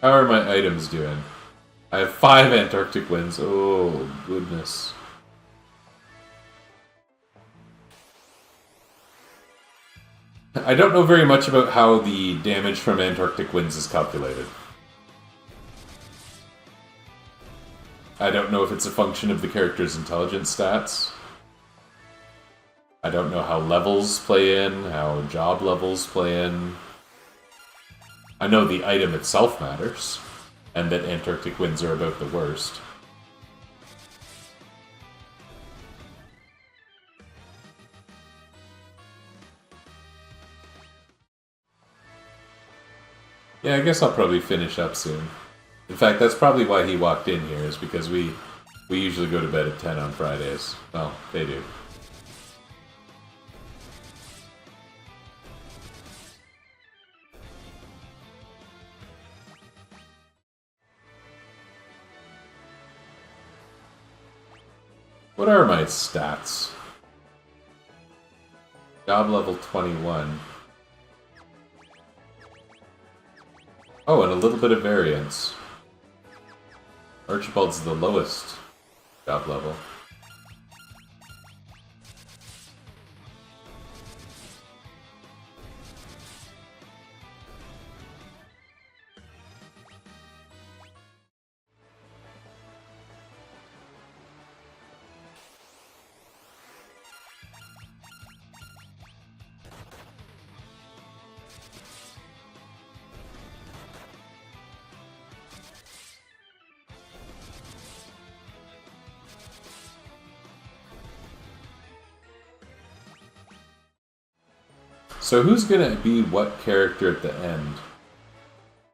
How are my items doing? I have 5 Antarctic winds. Oh, goodness. I don't know very much about how the damage from Antarctic winds is calculated. I don't know if it's a function of the character's intelligence stats. I don't know how levels play in, how job levels play in. I know the item itself matters, and that Antarctic winds are about the worst. Yeah, I guess I'll probably finish up soon. In fact, that's probably why he walked in here, is because we usually go to bed at 10 on Fridays. Well, they do. What are my stats? Job level 21. Oh, and a little bit of variance. Archibald's the lowest job level. So who's gonna be what character at the end?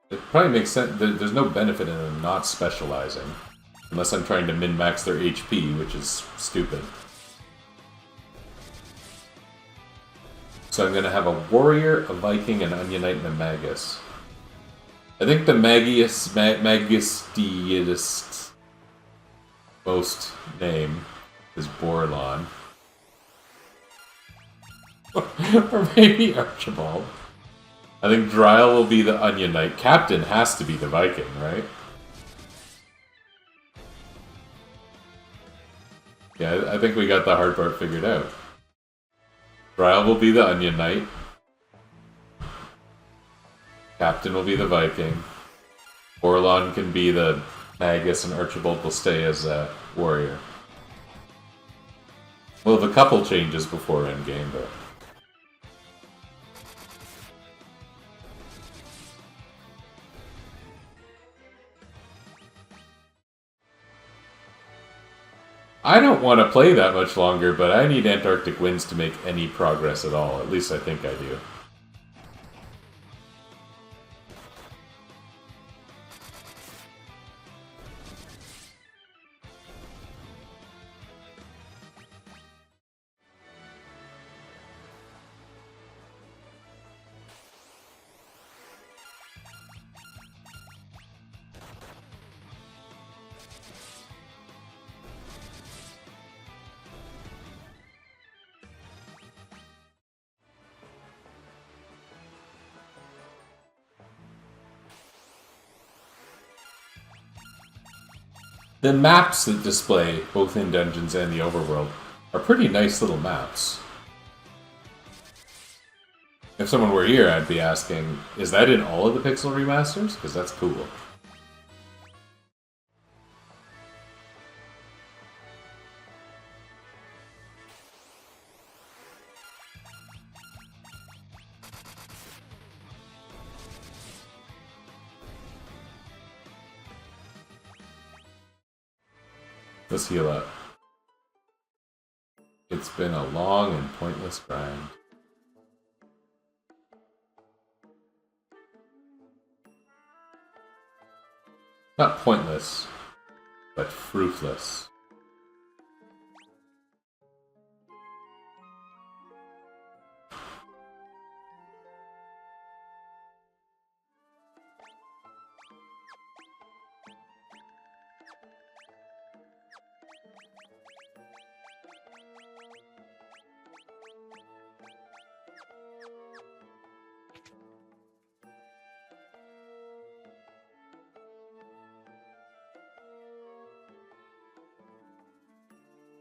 It probably makes sense. There's no benefit in them not specializing. Unless I'm trying to min-max their HP, which is stupid. So I'm gonna have a warrior, a Viking, an Onion Knight, and a Magus. I think the Magus most name is Borlon. Or maybe Archibald. I think Dryle will be the Onion Knight. Captain has to be the Viking, right? Yeah, I think we got the hard part figured out. Dryle will be the Onion Knight. Captain will be the Viking. Borlon can be the Magus, and Archibald will stay as a warrior. We'll have a couple changes before endgame, but... I don't want to play that much longer, but I need Antarctic Winds to make any progress at all. At least I think I do. The maps that display, both in Dungeons and the Overworld, are pretty nice little maps. If someone were here, I'd be asking, is that in all of the Pixel remasters? Because that's cool. Let's heal up. It's been a long and pointless grind. Not pointless, but fruitless.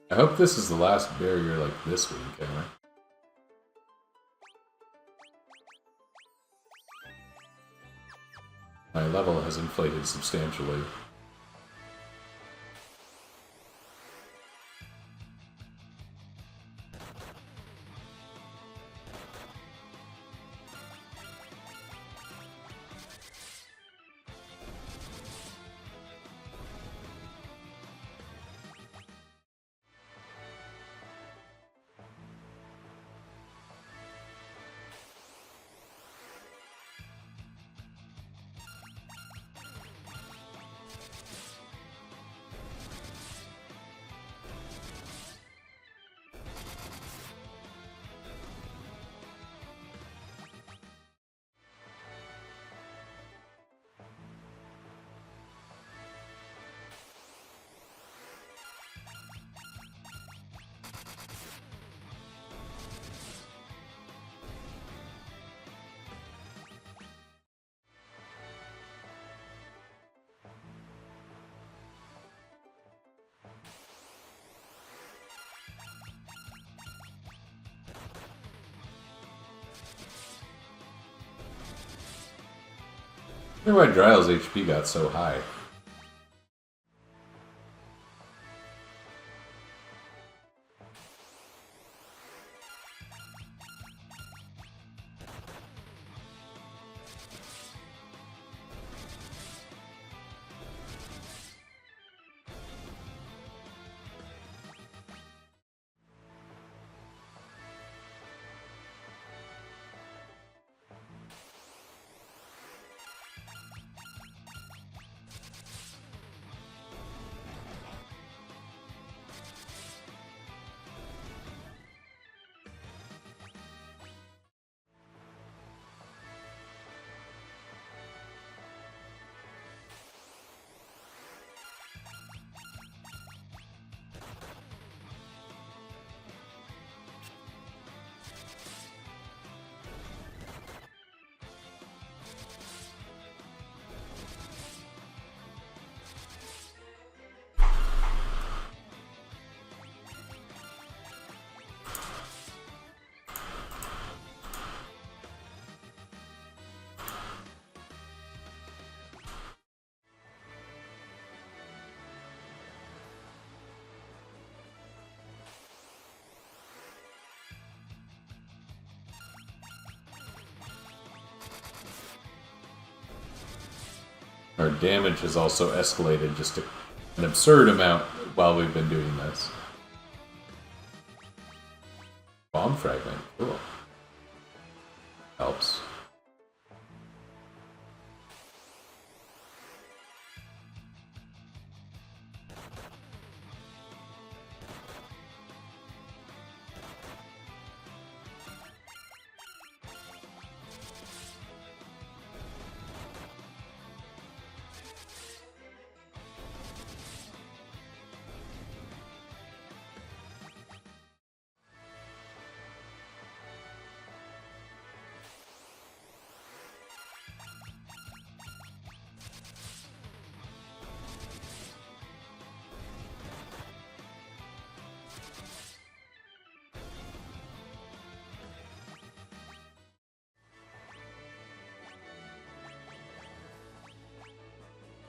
I hope this is the last barrier like this week, anyway. My level has inflated substantially. I wonder why Dryle's HP got so high. Our damage has also escalated just an absurd amount while we've been doing this. Bomb fragment, cool. Helps.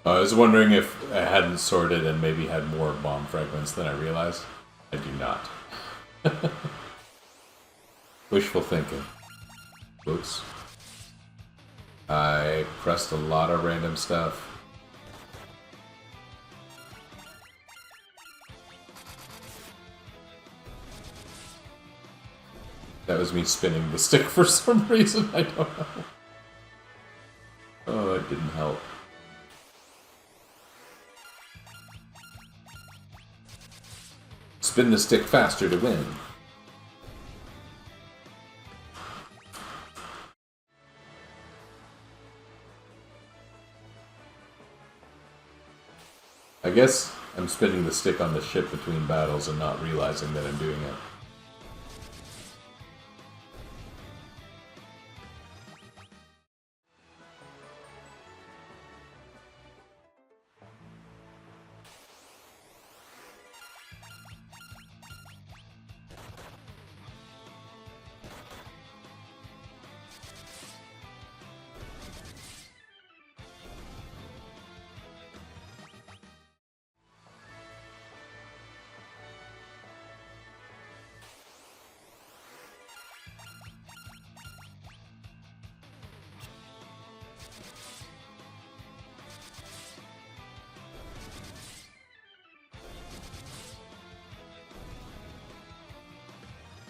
I was wondering if I hadn't sorted and maybe had more bomb fragments than I realized. I do not. Wishful thinking. Oops. I pressed a lot of random stuff. That was me spinning the stick for some reason, I don't know. Oh, it didn't help. Spin the stick faster to win. I guess I'm spinning the stick on the ship between battles and not realizing that I'm doing it.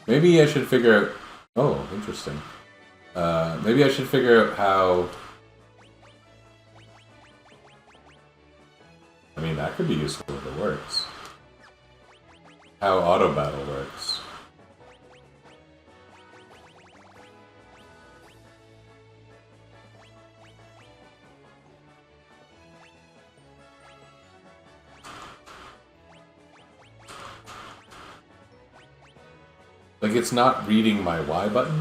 Maybe I should figure out... Oh, interesting. Maybe I should figure out how... I mean, that could be useful if it works. How auto battle works. Like, it's not reading my Y button?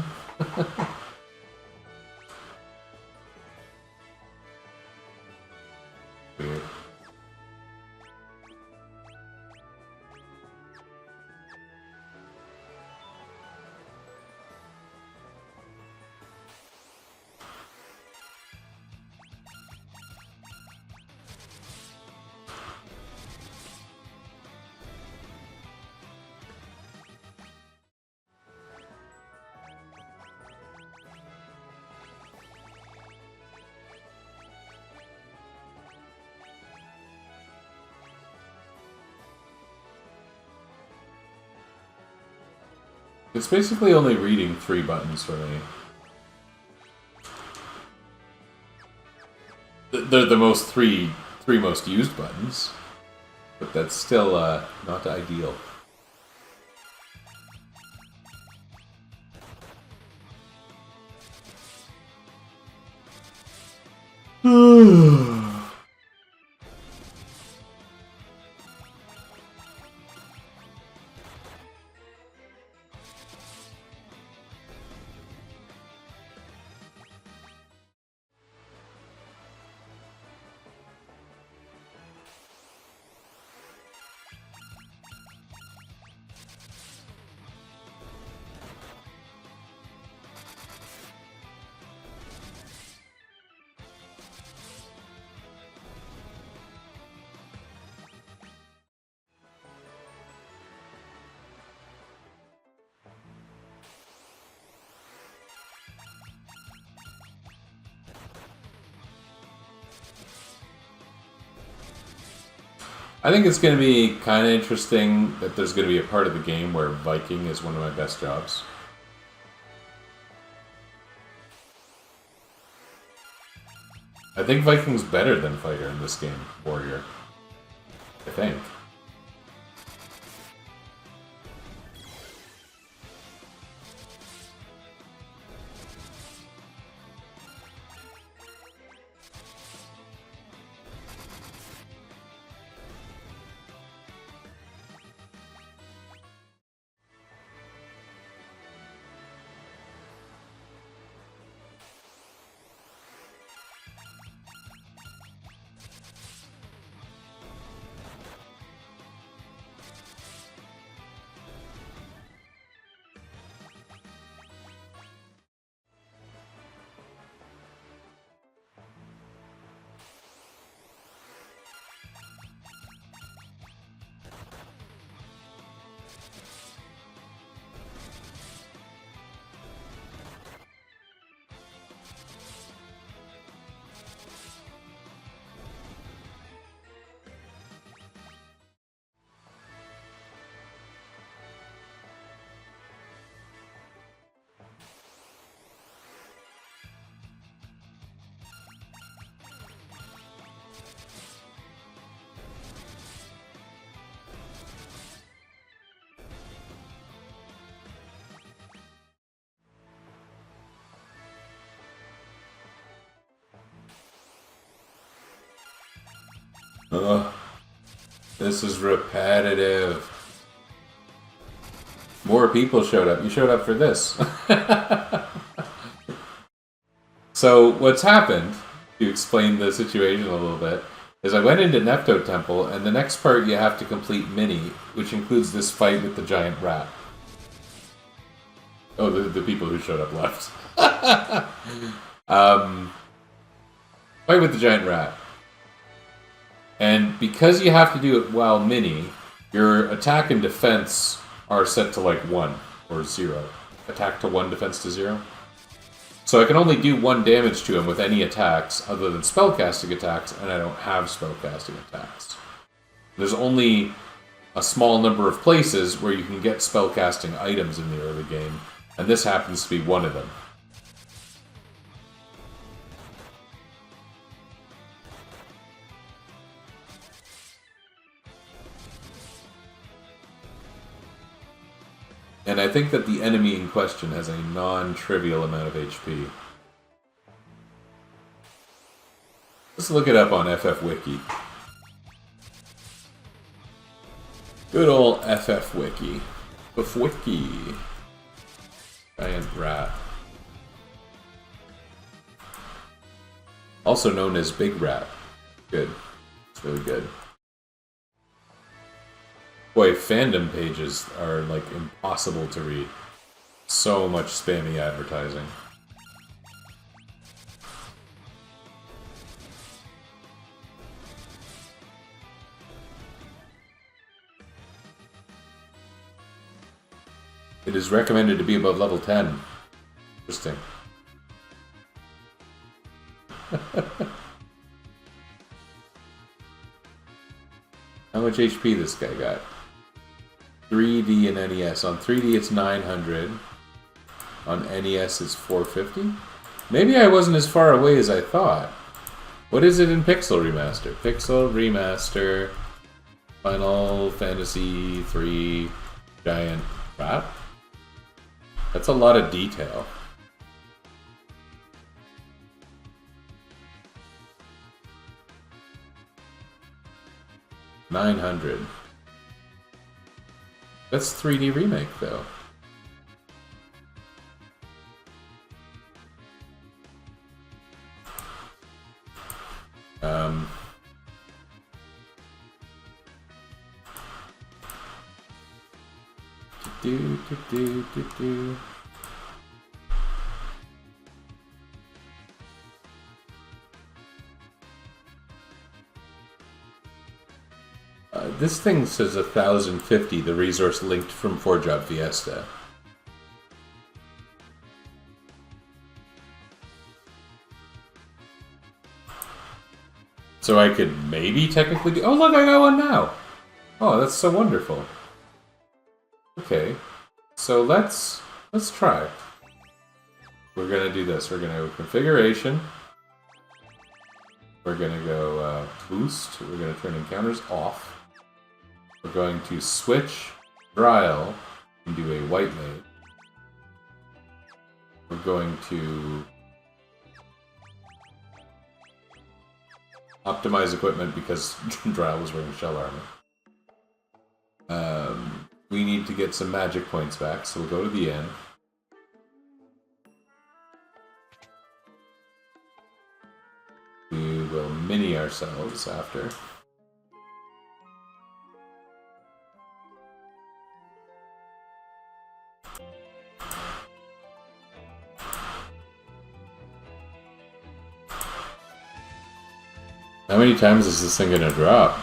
Weird. It's basically only reading 3 buttons for me. They're the three most used buttons, but that's still not ideal. I think it's going to be kind of interesting that there's going to be a part of the game where Viking is one of my best jobs. I think Viking's better than Fighter in this game, Warrior. I think. Ugh. This is repetitive. More people showed up. You showed up for this. So what's happened, to explain the situation a little bit, is I went into Nepto Temple, and the next part you have to complete Mini, which includes this fight with the giant rat. Oh, the people who showed up left. Fight with the giant rat. And because you have to do it while Mini, your attack and defense are set to like 1 or 0. Attack to 1, defense to 0. So I can only do 1 damage to him with any attacks other than spellcasting attacks, and I don't have spellcasting attacks. There's only a small number of places where you can get spellcasting items in the early game, and this happens to be one of them. And I think that the enemy in question has a non-trivial amount of HP. Let's look it up on FF Wiki. Good old FF Wiki. FF Wiki. Giant rat. Also known as Big Rat. Good. It's really good. Boy, fandom pages are, like, impossible to read. So much spammy advertising. It is recommended to be above level 10. Interesting. How much HP this guy got? 3D and NES. On 3D it's 900. On NES it's 450. Maybe I wasn't as far away as I thought. What is it in Pixel Remaster? Pixel Remaster, Final Fantasy 3 Giant Trap? That's a lot of detail. $900. That's 3D remake though. Do. This thing says 1,050, the resource linked from 4Job Fiesta. So I could maybe technically do... Oh, look, I got one now! Oh, that's so wonderful. Okay, so let's try. We're gonna do this. We're gonna go configuration. We're gonna go boost. We're gonna turn encounters off. We're going to switch Dryle and do a white mage. We're going to optimize equipment because Dryle was wearing shell armor. We need to get some magic points back, so we'll go to the end. We will mini ourselves after. How many times is this thing gonna drop?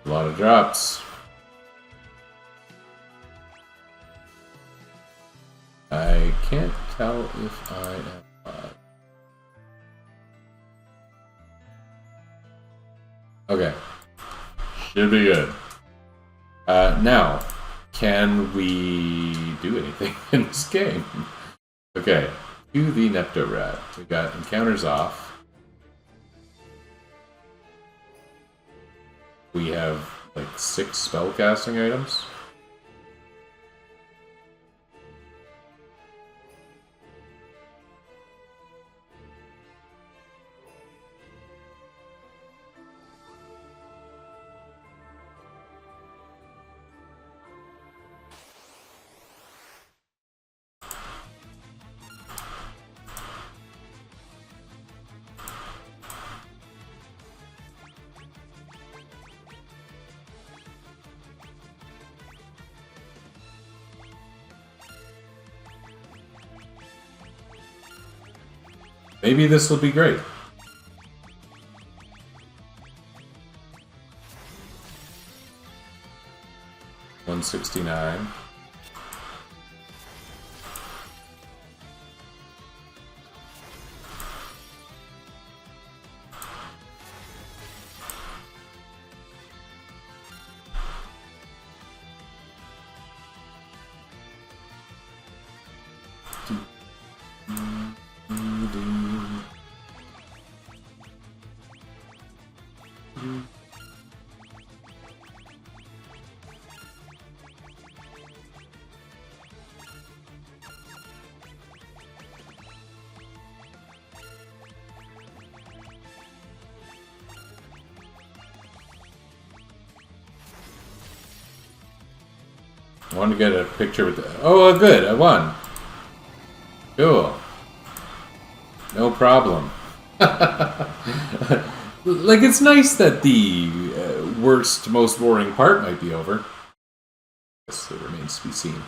A lot of drops. I can't tell if I am live. Okay. Should be good. Now, can we do anything in this game? Okay. To the Neptorat. We got encounters off. We have like 6 spellcasting items. Maybe this will be great. $169. I want to get a picture with the... Oh, good, I won. Cool. No problem. Like, it's nice that the worst, most boring part might be over. I guess it remains to be seen.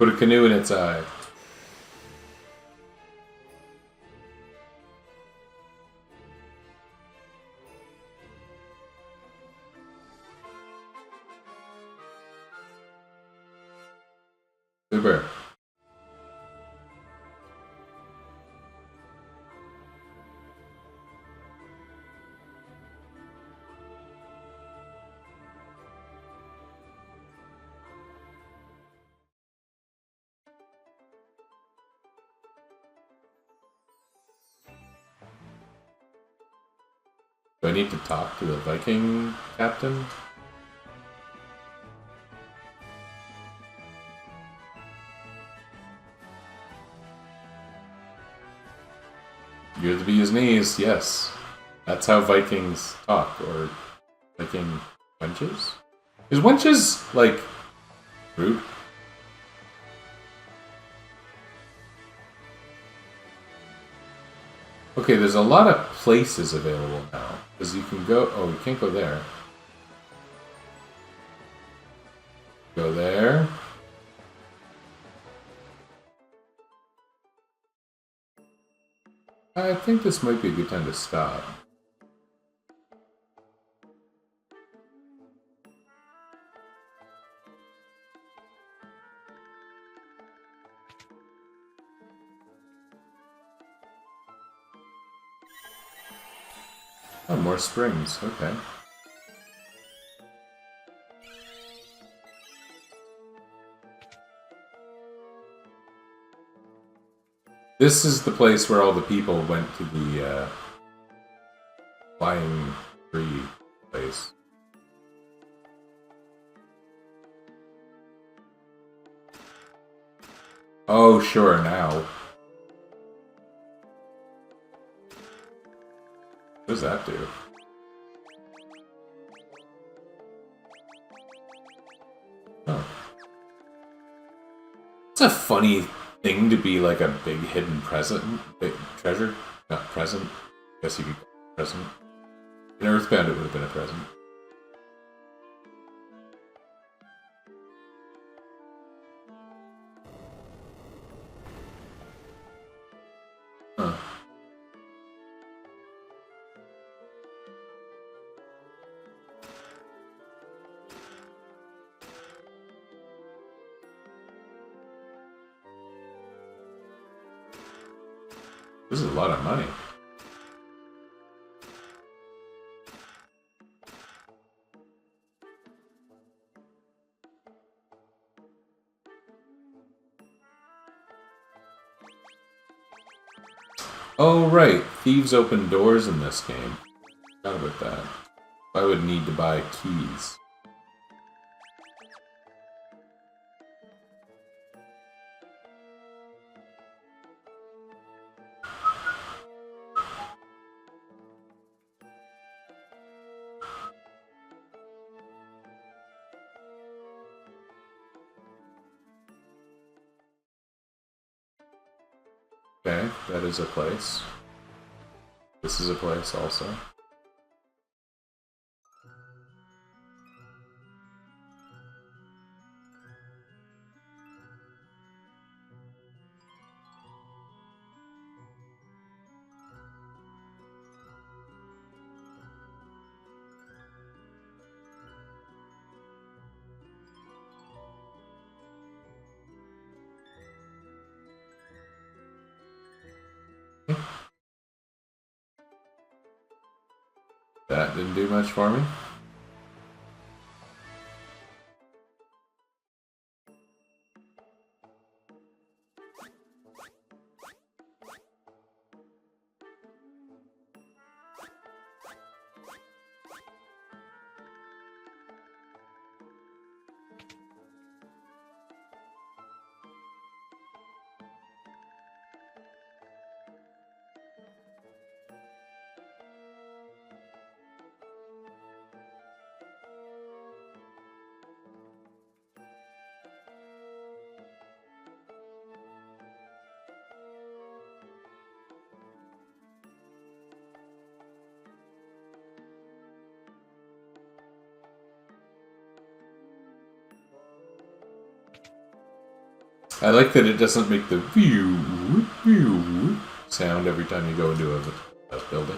Put a canoe in its eye. Super. Do I need to talk to the Viking captain? You're the bee's knees, yes. That's how Vikings talk, or Viking wenches? Is wenches, like, rude? Okay, there's a lot of places available now. Because you can go... Oh, you can't go there. Go there. I think this might be a good time to stop. Oh, more springs. Okay. This is the place where all the people went to the flying tree place. Oh, sure, now. What does that do? Oh. It's a funny thing to be like a big hidden big treasure. Not present. I guess you could call it present. In Earthbound it would have been a present. Huh. This is a lot of money. Oh, right. Thieves open doors in this game. Forgot about that. I would need to buy keys. Okay, that is a place. This is a place also. That didn't do much for me. I like that it doesn't make the view sound every time you go into a building.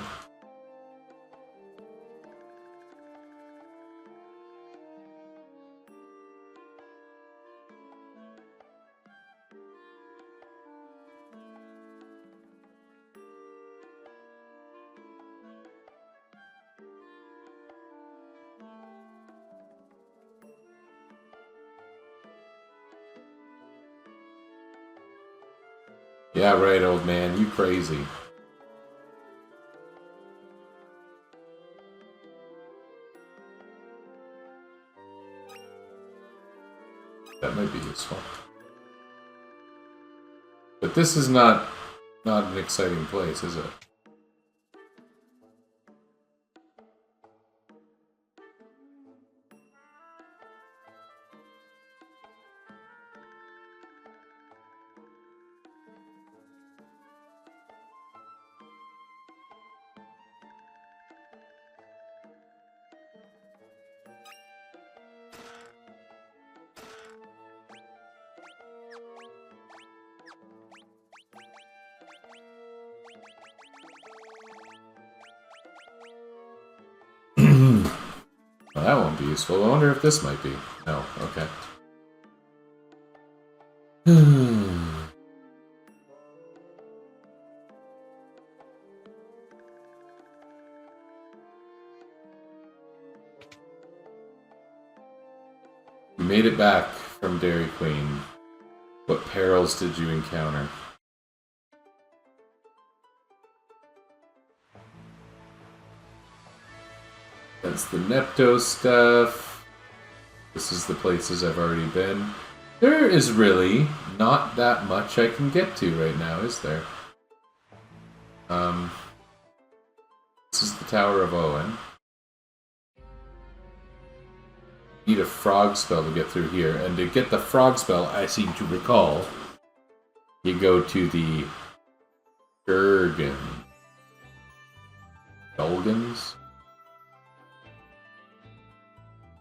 Yeah, right, old man. You crazy. That might be useful. But this is not an exciting place, is it? Well, that won't be useful. I wonder if this might be. No, okay. You made it back from Dairy Queen. What perils did you encounter? That's the Nepto stuff. This is the places I've already been. There is really not that much I can get to right now, is there? This is the Tower of Owen. Need a frog spell to get through here, and to get the frog spell, I seem to recall, you go to the Gulgans.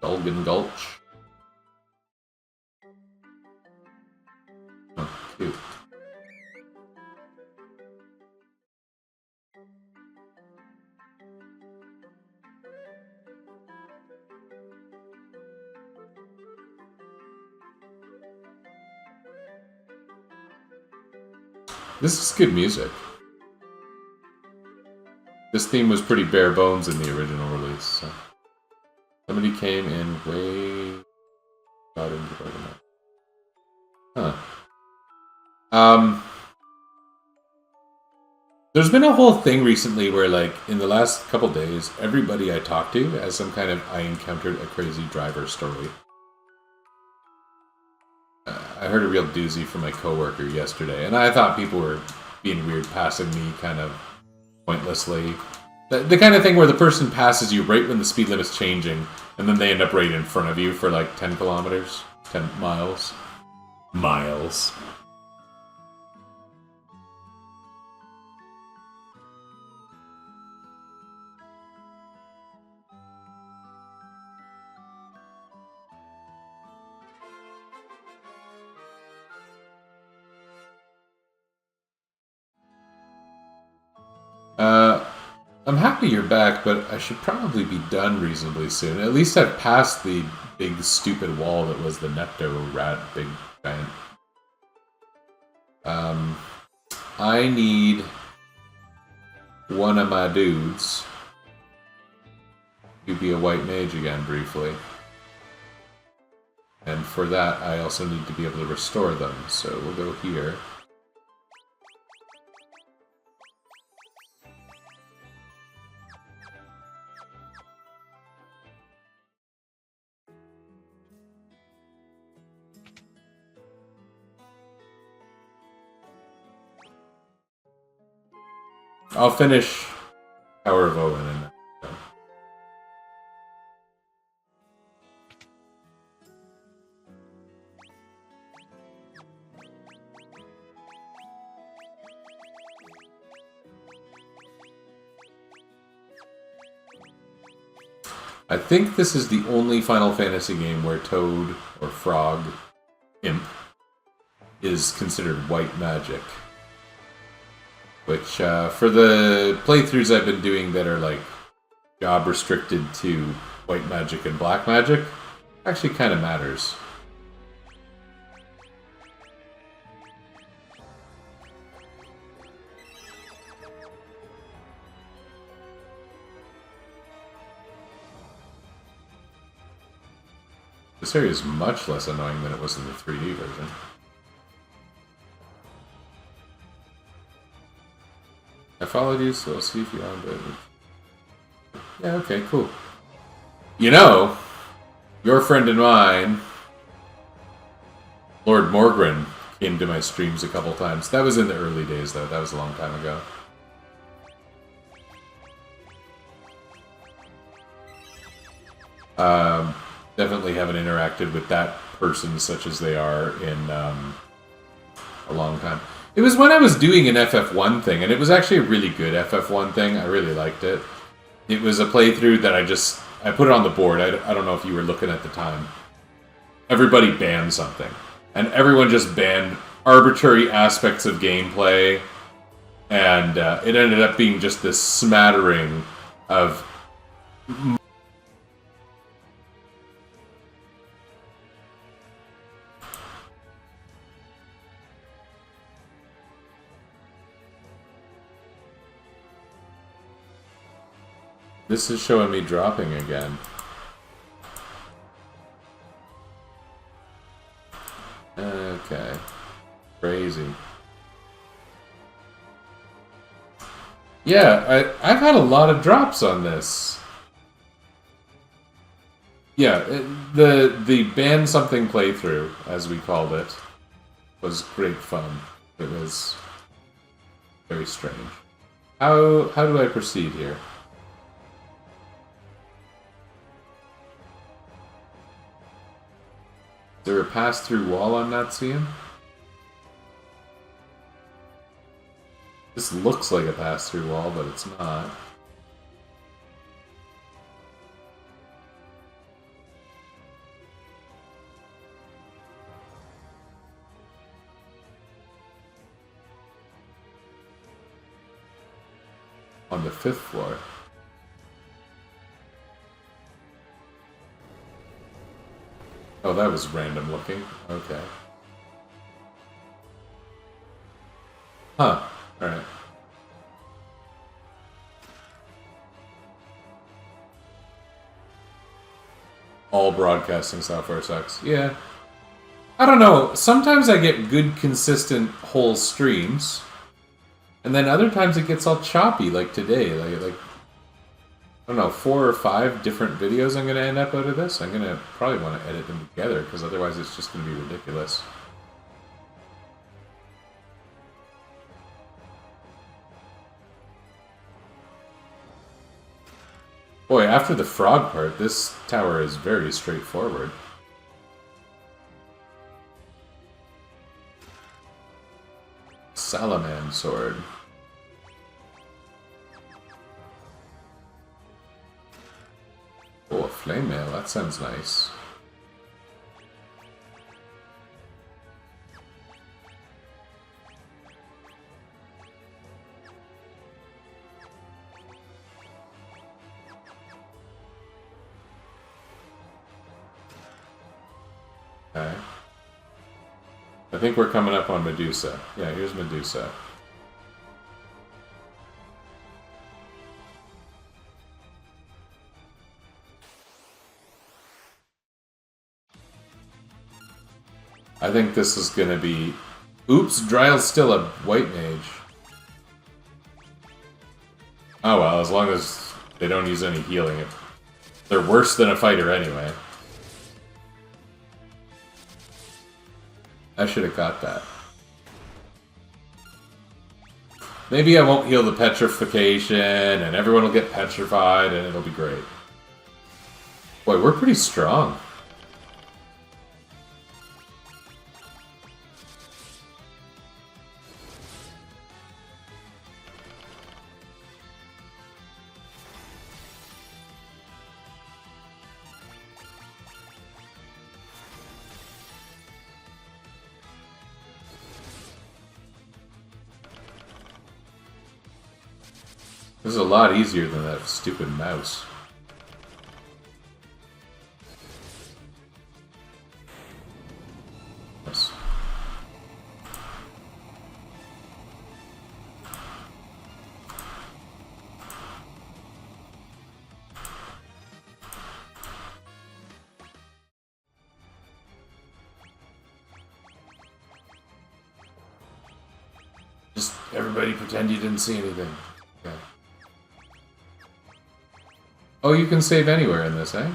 Gulgan Gulch. Oh, cute. This is good music. This theme was pretty bare bones in the original release. So. Somebody came in way out into the Huh. There's been a whole thing recently where, like, in the last couple days, everybody I talked to has some kind of I encountered a crazy driver story. I heard a real doozy from my coworker yesterday, and I thought people were being weird, passing me kind of pointlessly. The kind of thing where the person passes you right when the speed limit's changing, and then they end up right in front of you for like 10 kilometers, 10 miles. Miles. I'm happy you're back, but I should probably be done reasonably soon. At least I've passed the big stupid wall that was the Nepto rat big giant. I need one of my dudes to be a white mage again briefly. And for that, I also need to be able to restore them, so we'll go here. I'll finish Tower of Owen and then. I think this is the only Final Fantasy game where Toad or Frog, Imp, is considered white magic. Which, for the playthroughs I've been doing that are like job restricted to white magic and black magic, actually kind of matters. This area is much less annoying than it was in the 3D version. I followed you, so I'll see if you're on it. Yeah, okay, cool. You know, your friend and mine, Lord Morgren, came to my streams a couple times. That was in the early days, though. That was a long time ago. Definitely haven't interacted with that person such as they are in a long time. It was when I was doing an FF1 thing, and it was actually a really good FF1 thing. I really liked it. It was a playthrough that I put it on the board. I don't know if you were looking at the time. Everybody banned something. And everyone just banned arbitrary aspects of gameplay. And it ended up being just this smattering of... This is showing me dropping again. Okay. Crazy. Yeah, I've had a lot of drops on this. Yeah, the ban something playthrough, as we called it, was great fun. It was very strange. How do I proceed here? Is there a pass-through wall I'm not seeing? This looks like a pass-through wall, but it's not. On the 5th floor. Oh, that was random looking. Okay. Huh. Alright. All broadcasting software sucks. Yeah. I don't know. Sometimes I get good, consistent, whole streams. And then other times it gets all choppy, like today. Like I don't know, 4 or 5 different videos I'm going to end up out of this. I'm going to probably want to edit them together, because otherwise it's just going to be ridiculous. Boy, after the frog part, this tower is very straightforward. Salaman sword. Oh, a flame mail. That sounds nice. Okay. I think we're coming up on Medusa. Yeah, here's Medusa. I think this is gonna be... Oops, Dryle's still a white mage. Oh well, as long as they don't use any healing. They're worse than a fighter anyway. I should have got that. Maybe I won't heal the petrification, and everyone will get petrified, and it'll be great. Boy, we're pretty strong. This is a lot easier than that stupid mouse. Yes. Just everybody pretend you didn't see anything. Okay. Oh, you can save anywhere in this, eh?